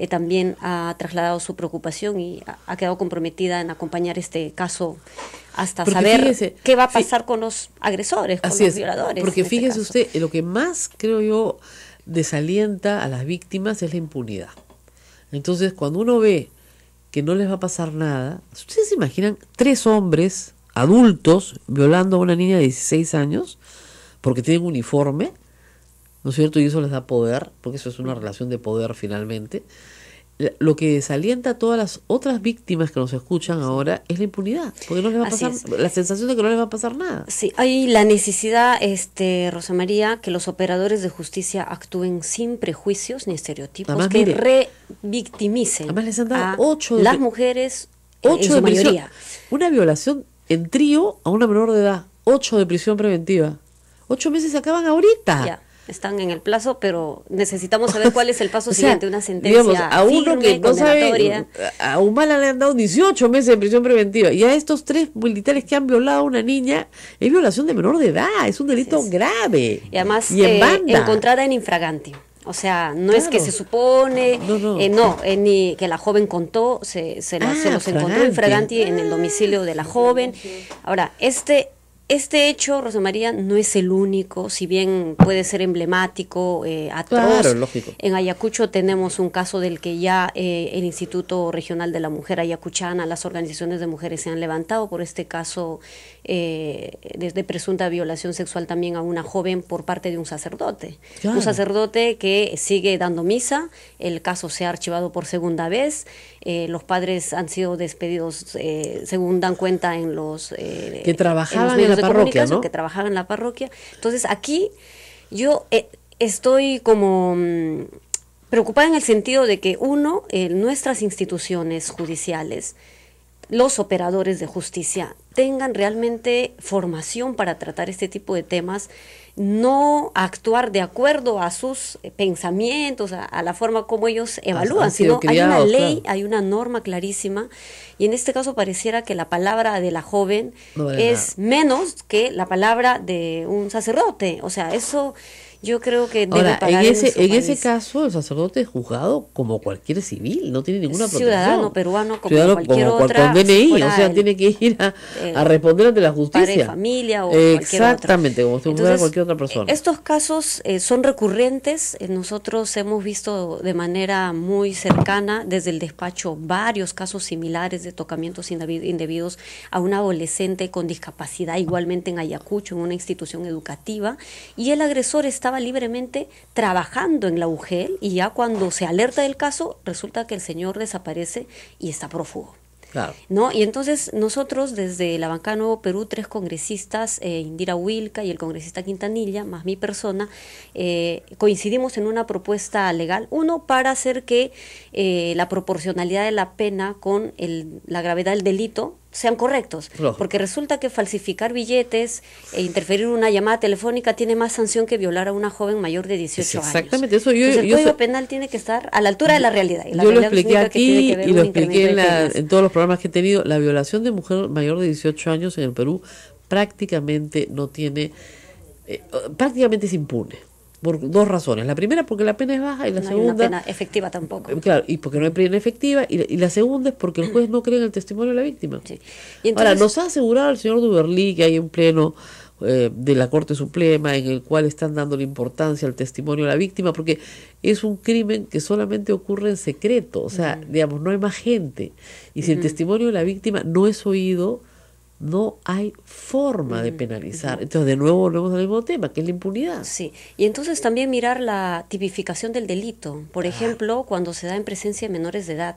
también ha trasladado su preocupación y ha quedado comprometida en acompañar este caso hasta porque saber fíjese, qué va a pasar con los agresores, con los violadores. Porque en este fíjese caso. usted, lo que más, creo yo, desalienta a las víctimas es la impunidad. Entonces, cuando uno ve que no les va a pasar nada, ¿ustedes se imaginan 3 hombres adultos violando a una niña de 16 años porque tienen uniforme, ¿no es cierto? Y eso les da poder, porque eso es una relación de poder finalmente. lo que desalienta a todas las otras víctimas que nos escuchan ahora es la impunidad, porque no les va a Así pasar, la sensación de que no les va a pasar nada. Sí, hay la necesidad, Rosa María, que los operadores de justicia actúen sin prejuicios ni estereotipos, Además, que mire, revictimicen además les han dado a 8 las mujeres en 8 su de prisión. mayoría. Una violación en trío a una menor de edad, 8 de prisión preventiva. 8 meses se acaban ahorita. Ya, están en el plazo, pero necesitamos saber cuál es el paso O sea, siguiente, una sentencia digamos, a uno firme, que no sabe, condenatoria. a Humala le han dado 18 meses de prisión preventiva, y a estos 3 militares que han violado a una niña, es violación de menor de edad, es un delito grave. Y además y en banda. encontrada en infraganti. O sea, no es que Claro. se supone, No. ni que la joven contó, se los encontró fragante. infraganti en el domicilio de la joven. Ahora, este hecho, Rosa María, no es el único, si bien puede ser emblemático, atroz. Claro, lógico. En Ayacucho tenemos un caso del que ya el Instituto Regional de la Mujer Ayacuchana, las organizaciones de mujeres se han levantado por este caso de presunta violación sexual también a una joven por parte de un sacerdote. Claro. Un sacerdote que sigue dando misa, el caso se ha archivado por segunda vez, los padres han sido despedidos, según dan cuenta en los... Que trabajaban los medios en la de parroquia, comunicación, ¿no? que trabajaban en la parroquia. Entonces aquí yo estoy como preocupada en el sentido de que nuestras instituciones judiciales, los operadores de justicia tengan realmente formación para tratar este tipo de temas, no actuar de acuerdo a sus pensamientos, a la forma como ellos evalúan, Han sido sino hay una criados, ley, claro. hay una norma clarísima, y en este caso pareciera que la palabra de la joven No vale es menos que la palabra de un sacerdote. O sea, eso yo creo que debe Ahora, parar en nuestro ese país. caso, el sacerdote es juzgado como cualquier civil, no tiene ninguna protección. Ciudadano peruano como Ciudadano cualquier como otra, con DNI, si o fuera sea, el- tiene que ir a responder ante la justicia. padre de familia o cualquier Exactamente, otro. como si fuera Entonces, cualquier otra persona. Estos casos son recurrentes. Nosotros hemos visto de manera muy cercana desde el despacho varios casos similares de tocamientos indebidos a un adolescente con discapacidad, igualmente en Ayacucho, en una institución educativa, y el agresor estaba libremente trabajando en la UGEL, y ya cuando se alerta del caso, resulta que el señor desaparece y está prófugo. Claro. ¿No? Y entonces nosotros desde la bancada Nuevo Perú, 3 congresistas, Indira Wilca y el congresista Quintanilla, más mi persona, coincidimos en una propuesta legal, uno para hacer que la proporcionalidad de la pena con la gravedad del delito sean correctos, Lógico. porque resulta que falsificar billetes e interferir en una llamada telefónica tiene más sanción que violar a una joven mayor de 18 años. Exactamente, eso yo- Entonces, el yo Código sé- Penal tiene que estar a la altura de la realidad. Y la Yo lo realidad expliqué significa que tiene aquí que haber y lo un expliqué incremento de penas. en todos los programas que he tenido. La violación de mujer mayor de 18 años en el Perú prácticamente no tiene, prácticamente es impune. Por 2 razones. La primera, porque la pena es baja, y la No hay una segunda, pena efectiva tampoco. claro, y porque no hay pena efectiva, y la segunda es porque el juez no cree en el testimonio de la víctima. Sí. Y entonces, Ahora, nos ha asegurado el señor Duberlí que hay un pleno de la Corte Suprema en el cual están dando la importancia al testimonio de la víctima, porque es un crimen que solamente ocurre en secreto, o sea, digamos, no hay más gente, y si el testimonio de la víctima no es oído, no hay forma de penalizar. Entonces, de nuevo volvemos al mismo tema, que es la impunidad. sí. Y entonces también mirar la tipificación del delito. Por ejemplo, cuando se da en presencia de menores de edad.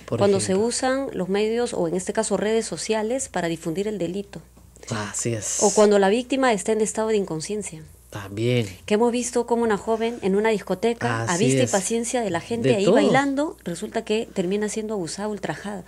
Por Cuando ejemplo. se usan los medios, o en este caso redes sociales, para difundir el delito. Así es. O cuando la víctima está en estado de inconsciencia. También. Que hemos visto como una joven en una discoteca, a Así vista y es. paciencia de la gente De ahí todos. bailando, resulta que termina siendo abusada, ultrajada.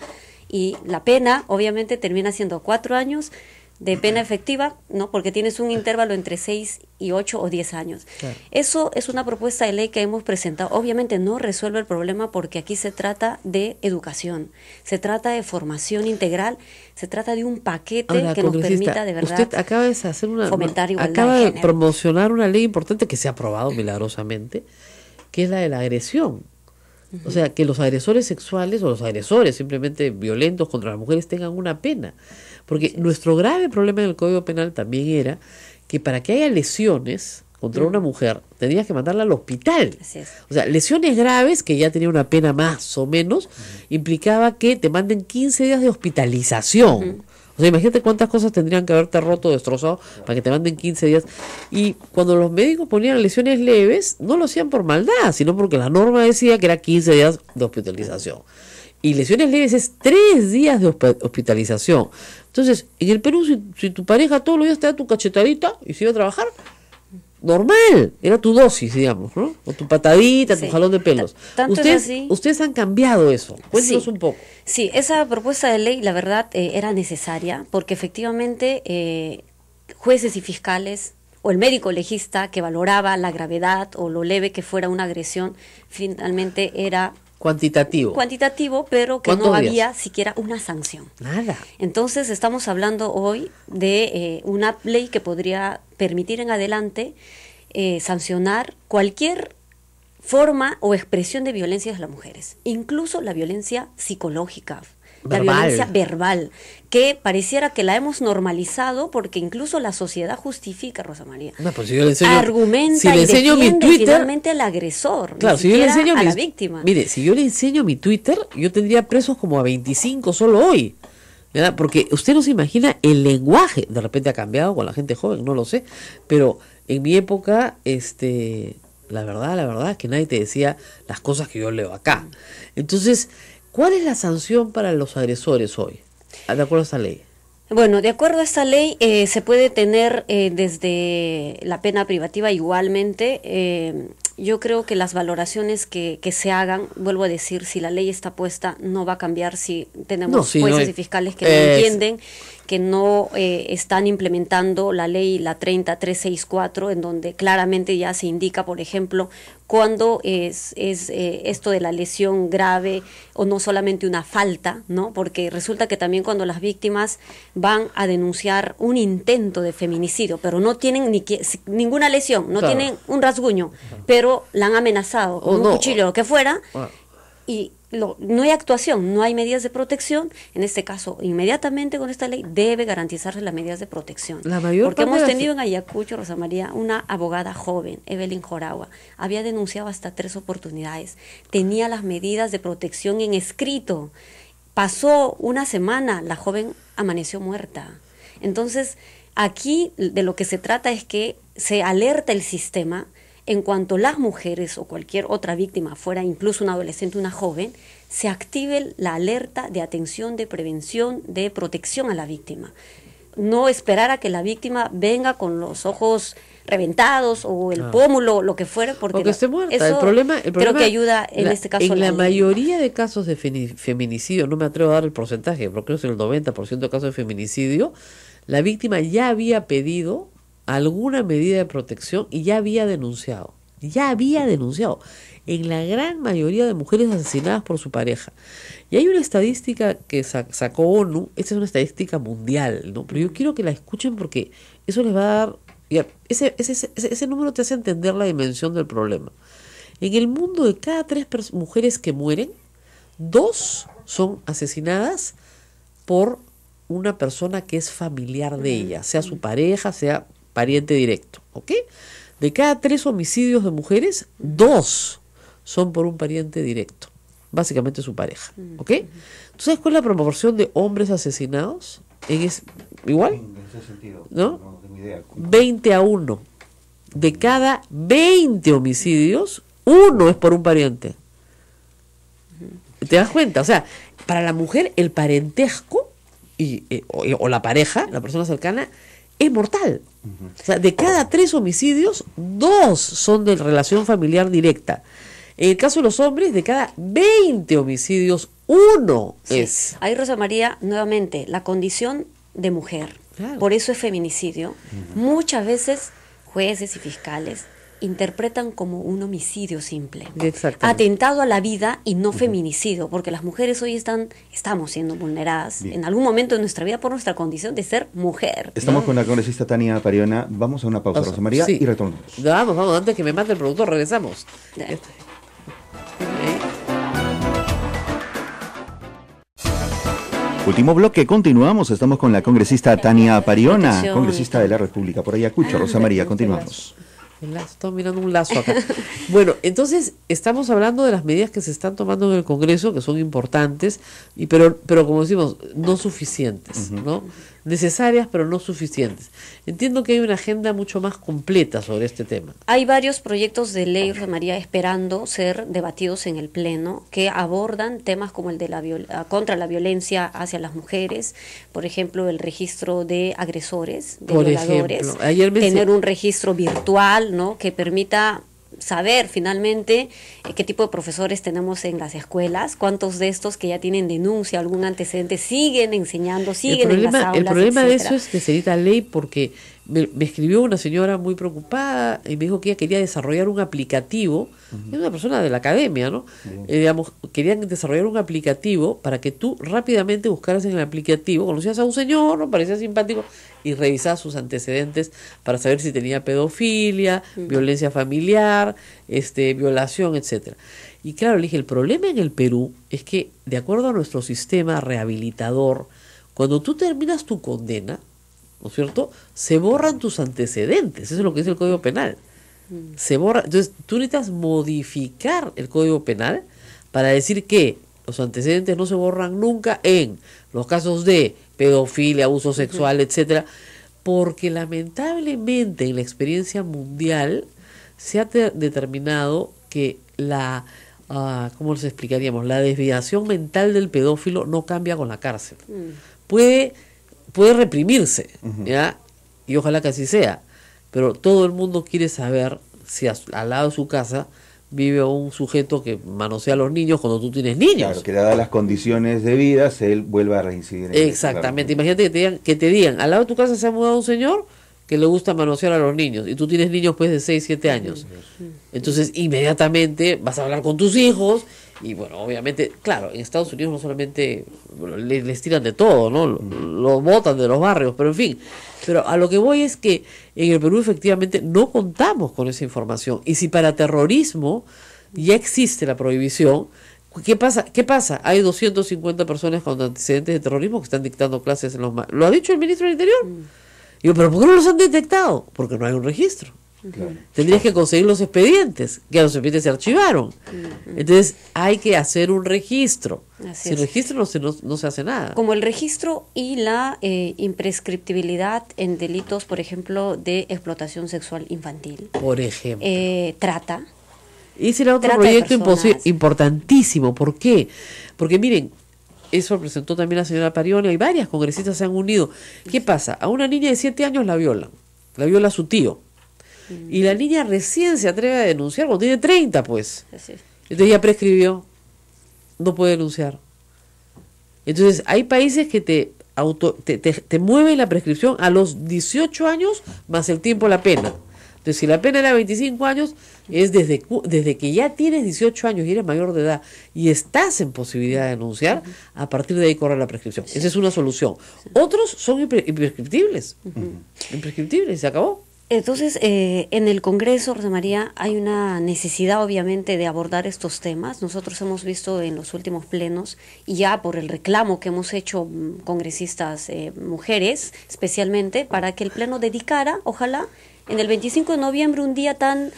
Y la pena, obviamente, termina siendo 4 años de pena efectiva, ¿no? Porque tienes un intervalo entre 6 y 8 o 10 años. Claro. Eso es una propuesta de ley que hemos presentado. Obviamente no resuelve el problema, porque aquí se trata de educación, se trata de formación integral, se trata de un paquete Ahora, que nos congresista, permita de verdad usted acaba de hacer fomentar igualdad acaba de de género. promocionar una ley importante que se ha aprobado milagrosamente, que es la de la agresión. O sea, que los agresores sexuales o los agresores simplemente violentos contra las mujeres tengan una pena. Porque nuestro grave problema en el Código Penal también era que para que haya lesiones contra una mujer, tenías que mandarla al hospital. Así es. O sea, lesiones graves, que ya tenía una pena más o menos, implicaba que te manden 15 días de hospitalización. O O sea, imagínate cuántas cosas tendrían que haberte roto, destrozado, para que te manden 15 días. Y cuando los médicos ponían lesiones leves, no lo hacían por maldad, sino porque la norma decía que era 15 días de hospitalización. Y lesiones leves es 3 días de hospitalización. Entonces, en el Perú, si tu pareja todos los días te da tu cachetadita y sigue a trabajar, normal, era tu dosis, digamos, ¿no? O tu patadita, tu jalón de pelos. Ustedes han cambiado eso. Cuéntanos un poco. Sí, esa propuesta de ley, la verdad, era necesaria, porque efectivamente jueces y fiscales o el médico legista que valoraba la gravedad o lo leve que fuera una agresión, finalmente era cuantitativo, pero que no había siquiera una sanción. Nada. Entonces estamos hablando hoy de una ley que podría permitir en adelante sancionar cualquier forma o expresión de violencia hacia las mujeres, incluso la violencia psicológica, la violencia verbal, que pareciera que la hemos normalizado porque incluso la sociedad justifica, Rosa María. No, pues si yo le enseño, argumenta y defiende finalmente al agresor, claro, ni siquiera a la víctima. Mire, si yo le enseño mi Twitter, yo tendría presos como a 25 solo hoy. ¿Verdad? Porque usted no se imagina el lenguaje, de repente ha cambiado con la gente joven, no lo sé, pero en mi época, la verdad es que nadie te decía las cosas que yo leo acá. Entonces, ¿cuál es la sanción para los agresores hoy, de acuerdo a esta ley? Bueno, de acuerdo a esta ley, se puede tener desde la pena privativa igualmente. Yo creo que las valoraciones que se hagan, vuelvo a decir, si la ley está puesta, no va a cambiar si tenemos jueces y fiscales que no entienden, que no están implementando la ley, la 30364, en donde claramente ya se indica, por ejemplo, cuando es esto de la lesión grave o no solamente una falta, ¿no? Porque resulta que también cuando las víctimas van a denunciar un intento de feminicidio, pero no tienen ninguna lesión, no tienen un rasguño, pero la han amenazado con un cuchillo o lo que fuera, y no hay actuación, no hay medidas de protección. En este caso, inmediatamente con esta ley debe garantizarse las medidas de protección. Porque hemos tenido en Ayacucho, Rosa María, una abogada joven, Evelyn Joragua, había denunciado hasta 3 oportunidades, tenía las medidas de protección en escrito. Pasó una semana, la joven amaneció muerta. Entonces, aquí de lo que se trata es que se alerta el sistema en cuanto las mujeres o cualquier otra víctima, fuera incluso un adolescente, una joven, se active la alerta de atención, de prevención, de protección a la víctima. No esperar a que la víctima venga con los ojos reventados o el pómulo, lo que fuera, porque esté muerta. Eso el problema creo que ayuda en este caso. En la mayoría de casos de feminicidio, no me atrevo a dar el porcentaje, pero creo que es el 90% de casos de feminicidio, la víctima ya había pedido alguna medida de protección y ya había denunciado. En la gran mayoría de mujeres asesinadas por su pareja. Y hay una estadística que sacó ONU, esta es una estadística mundial, ¿no? Pero yo quiero que la escuchen porque eso les va a dar, ese número te hace entender la dimensión del problema. En el mundo, de cada 3 mujeres que mueren, 2 son asesinadas por una persona que es familiar de ella, sea su pareja, sea pariente directo, ¿ok? De cada 3 homicidios de mujeres, 2 son por un pariente directo, básicamente su pareja, ¿ok? ¿Tú sabes cuál es la proporción de hombres asesinados? ¿Igual? En ese sentido, ¿no? No tengo idea. 20-1. De cada 20 homicidios, 1 es por un pariente. ¿Te das cuenta? O sea, para la mujer el parentesco o la pareja, la persona cercana, es mortal. O sea, de cada 3 homicidios, 2 son de relación familiar directa. En el caso de los hombres, de cada 20 homicidios, 1 es. Ahí, Rosa María, nuevamente, la condición de mujer. Claro. Por eso es feminicidio. Muchas veces jueces y fiscales interpretan como un homicidio simple, atentado a la vida y no feminicidio, porque las mujeres hoy estamos siendo vulneradas en algún momento de nuestra vida por nuestra condición de ser mujer. Estamos con la congresista Tania Pariona. Vamos a una pausa, Rosa María, y retornamos. Vamos, antes que me mate el productor, regresamos. Último bloque, continuamos. Estamos con la congresista Tania Pariona, congresista de la República por Ayacucho. Rosa María, continuamos. El lazo, estamos mirando un lazo acá. Bueno, entonces estamos hablando de las medidas que se están tomando en el Congreso, que son importantes, pero como decimos, no suficientes, ¿no? Necesarias, pero no suficientes. Entiendo que hay una agenda mucho más completa sobre este tema. Hay varios proyectos de ley, Rosa María, esperando ser debatidos en el Pleno, que abordan temas como el de contra la violencia hacia las mujeres, por ejemplo, el registro de agresores, de violadores, tener un registro virtual, ¿no?, que permita saber finalmente qué tipo de profesores tenemos en las escuelas, cuántos de estos que ya tienen denuncia, algún antecedente, siguen enseñando, siguen en las aulas, el problema de etcétera. eso es que se necesita ley porque me escribió una señora muy preocupada y me dijo que ella quería desarrollar un aplicativo, es una persona de la academia, ¿no? Digamos, querían desarrollar un aplicativo para que tú rápidamente buscaras en el aplicativo, conocías a un señor, ¿no?, parecía simpático, y revisabas sus antecedentes para saber si tenía pedofilia, violencia familiar, violación, etcétera. Y claro, le dije, el problema en el Perú es que, de acuerdo a nuestro sistema rehabilitador, cuando tú terminas tu condena, ¿no es cierto?, se borran tus antecedentes. Eso es lo que dice el Código Penal. Se borra. Entonces, tú necesitas modificar el Código Penal para decir que los antecedentes no se borran nunca en los casos de pedofilia, abuso sexual, etcétera, porque lamentablemente en la experiencia mundial se ha determinado que ¿cómo les explicaríamos? La desviación mental del pedófilo no cambia con la cárcel. Puede reprimirse, ¿ya? Y ojalá que así sea, pero todo el mundo quiere saber si al lado de su casa vive un sujeto que manosea a los niños cuando tú tienes niños. Claro, que dadas las condiciones debidas, él vuelve a reincidir. Exactamente, imagínate que te digan, al lado de tu casa se ha mudado un señor que le gusta manosear a los niños, y tú tienes niños pues de 6, 7 años. Entonces, inmediatamente vas a hablar con tus hijos, y bueno, obviamente, claro, en Estados Unidos no solamente les tiran de todo, ¿no? Los botan de los barrios, pero en fin. Pero a lo que voy es que en el Perú efectivamente no contamos con esa información. Y si para terrorismo ya existe la prohibición, ¿qué pasa? Hay 250 personas con antecedentes de terrorismo que están dictando clases en los... ¿Lo ha dicho el ministro del Interior? Digo, ¿pero por qué no los han detectado? Porque no hay un registro. Claro. Tendrías que conseguir los expedientes, que los expedientes se archivaron. Entonces hay que hacer un registro. Sin registro no se hace nada. Como el registro y la imprescriptibilidad en delitos, por ejemplo, de explotación sexual infantil. Por ejemplo. Trata. Ese era otro proyecto importantísimo. ¿Por qué? Porque miren, eso presentó también la señora Parione, y varias congresistas se han unido. ¿Qué pasa? A una niña de 7 años la viola su tío. Y la niña recién se atreve a denunciar cuando tiene 30, pues. Entonces ya prescribió, no puede denunciar. Entonces hay países que te mueven la prescripción a los 18 años más el tiempo de la pena. Entonces, si la pena era 25 años, es desde que ya tienes 18 años y eres mayor de edad y estás en posibilidad de denunciar, a partir de ahí corre la prescripción. Esa es una solución. Otros son imprescriptibles. Imprescriptibles, se acabó. Entonces, en el Congreso, Rosa María, hay una necesidad obviamente de abordar estos temas. Nosotros hemos visto en los últimos plenos, y ya por el reclamo que hemos hecho congresistas mujeres, especialmente, para que el pleno dedicara, ojalá, en el 25 de noviembre, un día tan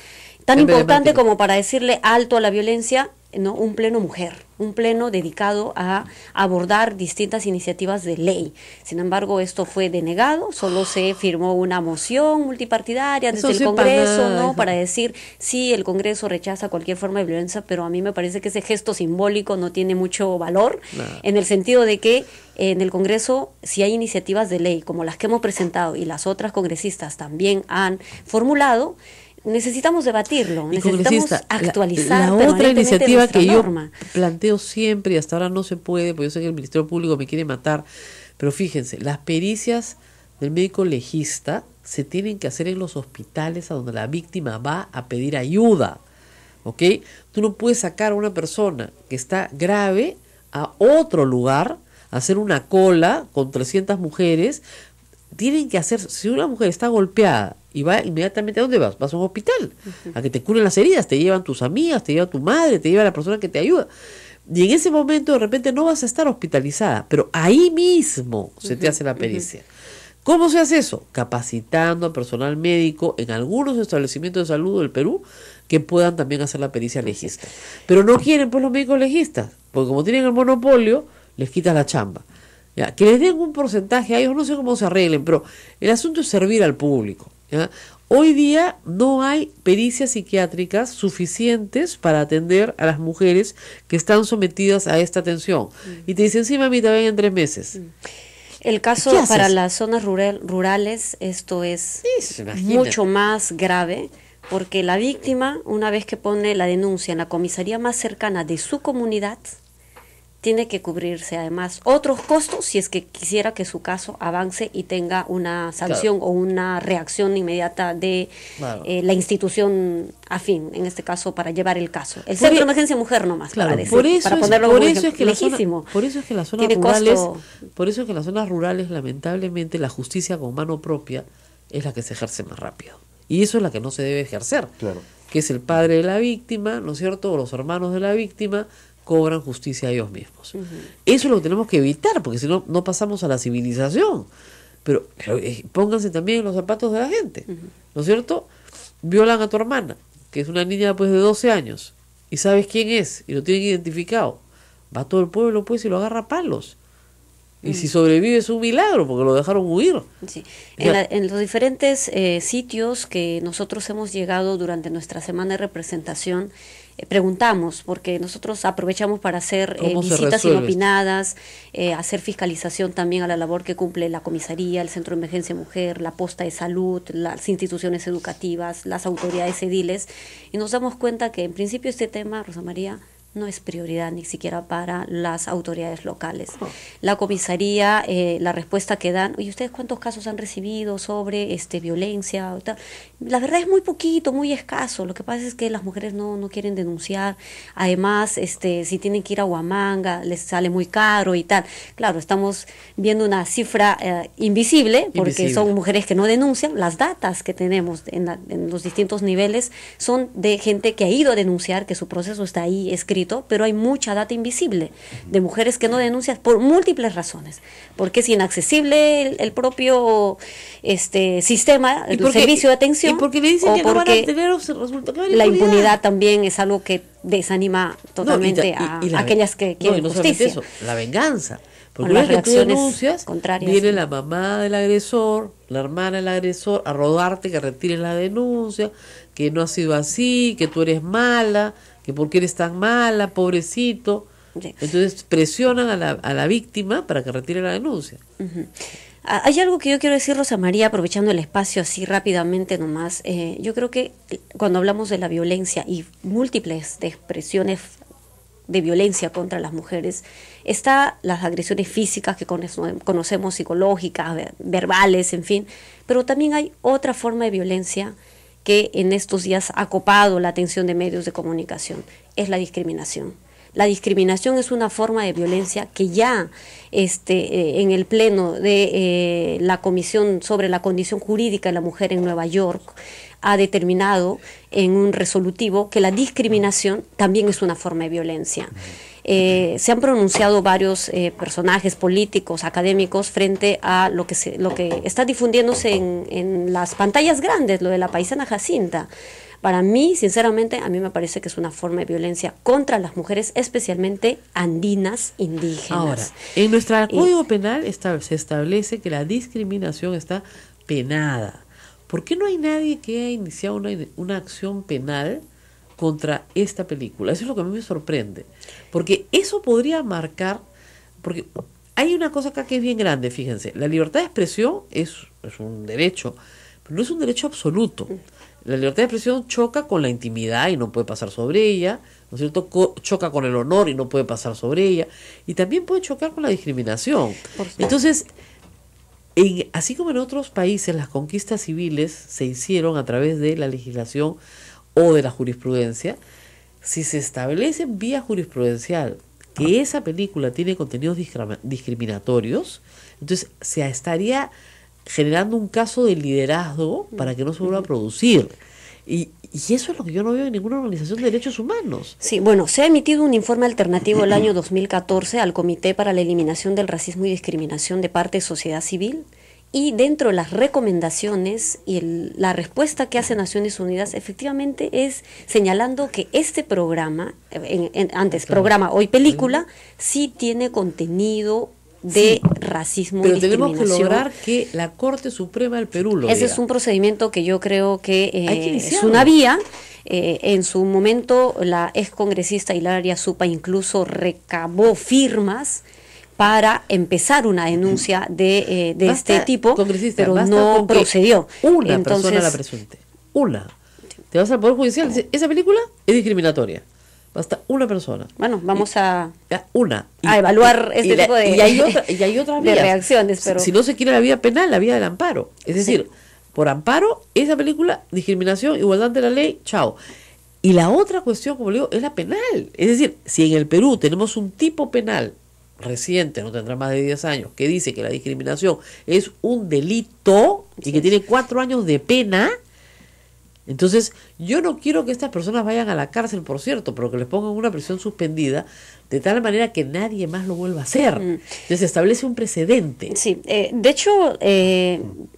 importante como para decirle alto a la violencia, ¿no? Un pleno mujer, un pleno dedicado a abordar distintas iniciativas de ley. Sin embargo, esto fue denegado, solo se firmó una moción multipartidaria desde el Congreso, ¿no? Para decir, sí, el Congreso rechaza cualquier forma de violencia, pero a mí me parece que ese gesto simbólico no tiene mucho valor, en el sentido de que en el Congreso, si hay iniciativas de ley como las que hemos presentado y las otras congresistas también han formulado, necesitamos debatirlo, necesitamos actualizar la otra iniciativa que norma. Yo planteo siempre, y hasta ahora no se puede, porque yo sé que el Ministerio Público me quiere matar, pero fíjense, las pericias del médico legista se tienen que hacer en los hospitales a donde la víctima va a pedir ayuda, ¿ok? Tú no puedes sacar a una persona que está grave a otro lugar, hacer una cola con 300 mujeres. Tienen que hacer, si una mujer está golpeada y va inmediatamente, ¿a dónde vas? Vas a un hospital, a que te curen las heridas, te llevan tus amigas, te lleva tu madre, te lleva la persona que te ayuda. Y en ese momento de repente no vas a estar hospitalizada, pero ahí mismo se te hace la pericia. ¿Cómo se hace eso? Capacitando al personal médico en algunos establecimientos de salud del Perú que puedan también hacer la pericia legista. Pero no quieren pues los médicos legistas, porque como tienen el monopolio, les quitan la chamba. ¿Ya? Que les den un porcentaje a ellos, no sé cómo se arreglen, pero el asunto es servir al público. ¿Ya? Hoy día no hay pericias psiquiátricas suficientes para atender a las mujeres que están sometidas a esta atención. Y te dicen, sí, mamita, ven en 3 meses. El caso para las zonas rurales, esto es mucho más grave, porque la víctima, una vez que pone la denuncia en la comisaría más cercana de su comunidad, tiene que cubrirse además otros costos si es que quisiera que su caso avance y tenga una sanción o una reacción inmediata de la institución afín, en este caso para llevar el caso. El Centro de Emergencia Mujer nomás, para decir, para ponerlo legítimo. Por eso es que las zonas rurales, lamentablemente, la justicia con mano propia es la que se ejerce más rápido. Y eso es la que no se debe ejercer, que es el padre de la víctima, ¿no es cierto?, o los hermanos de la víctima, cobran justicia a ellos mismos. Eso es lo que tenemos que evitar, porque si no, no pasamos a la civilización. Pero pónganse también en los zapatos de la gente, ¿no es cierto? Violan a tu hermana, que es una niña pues de 12 años, y sabes quién es, y lo tienen identificado. Va todo el pueblo pues y lo agarra a palos. Y si sobrevive es un milagro, porque lo dejaron huir. Sí. En los diferentes sitios que nosotros hemos llegado durante nuestra semana de representación, preguntamos, porque nosotros aprovechamos para hacer visitas inopinadas, hacer fiscalización también a la labor que cumple la comisaría, el Centro de Emergencia Mujer, la posta de salud, las instituciones educativas, las autoridades ediles, y nos damos cuenta que en principio este tema, Rosa María, no es prioridad ni siquiera para las autoridades locales. La comisaría, la respuesta que dan, oye, ¿ustedes cuántos casos han recibido sobre violencia? La verdad es muy poquito, muy escaso. Lo que pasa es que las mujeres no quieren denunciar. Además, si tienen que ir a Huamanga, les sale muy caro y tal. Claro, estamos viendo una cifra invisible, porque son mujeres que no denuncian. Las datas que tenemos en los distintos niveles son de gente que ha ido a denunciar, que su proceso está ahí escrito, pero hay mucha data invisible de mujeres que no denuncian por múltiples razones, porque es inaccesible el propio sistema, el servicio de atención, y porque le dicen que no van a tener resultados. La impunidad también es algo que desanima totalmente a aquellas que quieren justicia. Eso, la venganza. Porque una vez que tú denuncias, viene la mamá del agresor, la hermana del agresor, a rodarte que retires la denuncia, que no ha sido así, que tú eres mala, que por qué eres tan mala, pobrecito. Sí. Entonces presionan a la víctima para que retire la denuncia. Hay algo que yo quiero decir, Rosa María, aprovechando el espacio así rápidamente nomás. Yo creo que cuando hablamos de la violencia y múltiples de expresiones de violencia contra las mujeres, está las agresiones físicas que conocemos, psicológicas, verbales, en fin, pero también hay otra forma de violencia que en estos días ha copado la atención de medios de comunicación, es la discriminación. La discriminación es una forma de violencia que ya en el pleno de la Comisión sobre la Condición Jurídica de la Mujer en Nueva York ha determinado en un resolutivo que la discriminación también es una forma de violencia. Se han pronunciado varios personajes políticos, académicos, frente a lo que está difundiéndose en las pantallas grandes, lo de la paisana Jacinta. Para mí, sinceramente, a mí me parece que es una forma de violencia contra las mujeres, especialmente andinas, indígenas. Ahora, en nuestro Código Penal se establece que la discriminación está penada. ¿Por qué no hay nadie que haya iniciado una acción penal contra esta película? Eso es lo que a mí me sorprende, porque eso podría marcar, porque hay una cosa acá que es bien grande, fíjense, la libertad de expresión es un derecho, pero no es un derecho absoluto. La libertad de expresión choca con la intimidad y no puede pasar sobre ella, ¿no es cierto? Choca con el honor y no puede pasar sobre ella, y también puede chocar con la discriminación. Entonces, así como en otros países las conquistas civiles se hicieron a través de la legislación o de la jurisprudencia, si se establece en vía jurisprudencial que esa película tiene contenidos discriminatorios, entonces se estaría generando un caso de liderazgo para que no se vuelva a producir. Y eso es lo que yo no veo en ninguna organización de derechos humanos. Sí, bueno, se ha emitido un informe alternativo el año 2014 al Comité para la Eliminación del Racismo y Discriminación de parte de sociedad civil, Y dentro de las recomendaciones y la respuesta que hace Naciones Unidas efectivamente es señalando que este programa, programa, hoy película, sí tiene contenido de racismo y discriminación. Pero tenemos que lograr que la Corte Suprema del Perú lo diga. Ese es un procedimiento que yo creo que es una vía. En su momento la excongresista Hilaria Supa incluso recabó firmas para empezar una denuncia de este tipo, pero no procedió. Una persona la presente. Una. Te vas al Poder Judicial y dices, esa película es discriminatoria. Basta una persona. Bueno, vamos a evaluar este tipo de, y hay otras vías. De reacciones. Pero si no se quiere la vía penal, la vía del amparo. Es decir, por amparo, esa película, discriminación, igualdad ante la ley, chao. Y la otra cuestión, como le digo, es la penal. Es decir, si en el Perú tenemos un tipo penal reciente, no tendrá más de 10 años, que dice que la discriminación es un delito y que tiene 4 años de pena, entonces yo no quiero que estas personas vayan a la cárcel, por cierto, pero que les pongan una prisión suspendida de tal manera que nadie más lo vuelva a hacer. Entonces se establece un precedente. Sí, de hecho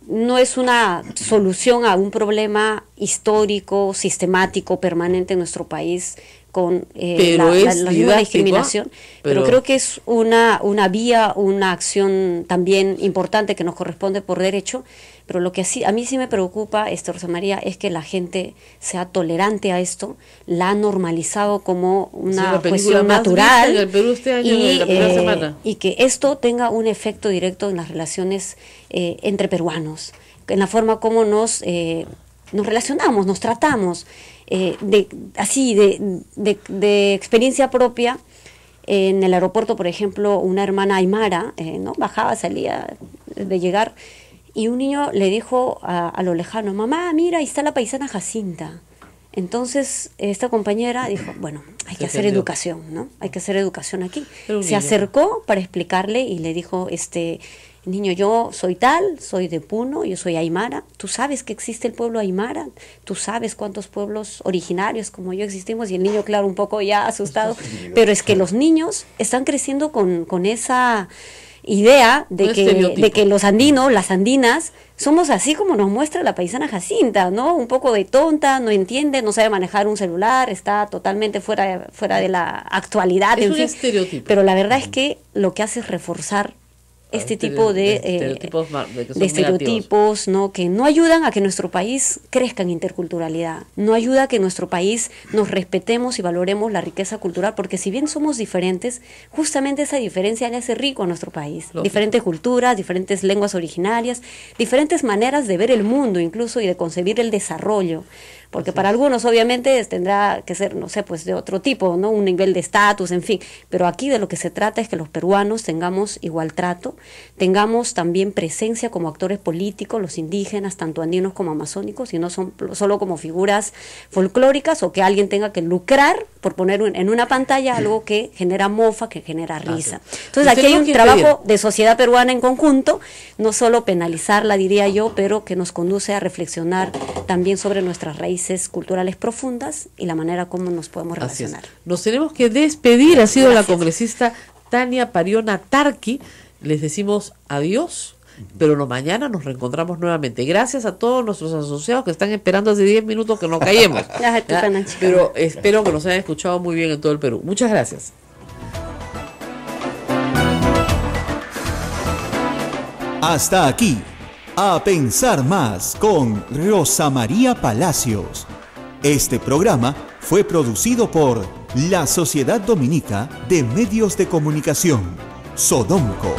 no es una solución a un problema histórico, sistemático, permanente en nuestro país con la discriminación, pero creo que es una vía, una acción también importante que nos corresponde por derecho. Pero lo que a mí sí me preocupa, Rosa María, es que la gente sea tolerante a esto, la ha normalizado como una cuestión natural en el Perú este año, en la primera semana. Y que esto tenga un efecto directo en las relaciones entre peruanos, en la forma como nos relacionamos, nos tratamos, de experiencia propia. En el aeropuerto, por ejemplo, una hermana aymara, bajaba, salía de llegar, y un niño le dijo a lo lejano, mamá, mira, ahí está la paisana Jacinta. Entonces esta compañera dijo, bueno, hay que hacer educación, ¿no? Hay que hacer educación aquí. Se acercó para explicarle y le dijo, niño, yo soy tal, soy de Puno, yo soy aymara, tú sabes que existe el pueblo aymara, tú sabes cuántos pueblos originarios como yo existimos. Y el niño, claro, un poco ya asustado, pero es que los niños están creciendo con esa idea de que los andinos, las andinas, somos así como nos muestra la paisana Jacinta, ¿no? Un poco de tonta, no entiende, no sabe manejar un celular, está totalmente fuera de la actualidad. Es un estereotipo. Pero la verdad es que lo que hace es reforzar este tipo de estereotipos, ¿no? Que no ayudan a que nuestro país crezca en interculturalidad, no ayuda a que nuestro país nos respetemos y valoremos la riqueza cultural, porque si bien somos diferentes, justamente esa diferencia le hace rico a nuestro país. Lógico. Diferentes culturas, diferentes lenguas originarias, diferentes maneras de ver el mundo incluso y de concebir el desarrollo. Porque para algunos obviamente tendrá que ser, no sé, pues de otro tipo, ¿no? Un nivel de estatus, en fin. Pero aquí de lo que se trata es que los peruanos tengamos igual trato, tengamos también presencia como actores políticos, los indígenas, tanto andinos como amazónicos, y no son solo como figuras folclóricas, o que alguien tenga que lucrar por poner en una pantalla algo que genera mofa, que genera risa. Entonces aquí hay un trabajo de sociedad peruana en conjunto, no solo penalizarla, diría yo, pero que nos conduce a reflexionar también sobre nuestras raíces culturales profundas y la manera como nos podemos relacionar. Nos tenemos que despedir. Ha sido la congresista Tania Pariona Tarqui. Les decimos adiós, pero mañana nos reencontramos nuevamente. Gracias a todos nuestros asociados que están esperando hace 10 minutos que nos callemos. Pero espero que nos hayan escuchado muy bien en todo el Perú. Muchas gracias. Hasta aquí, A Pensar Más con Rosa María Palacios. Este programa fue producido por la Sociedad Dominica de Medios de Comunicación, Sodomco.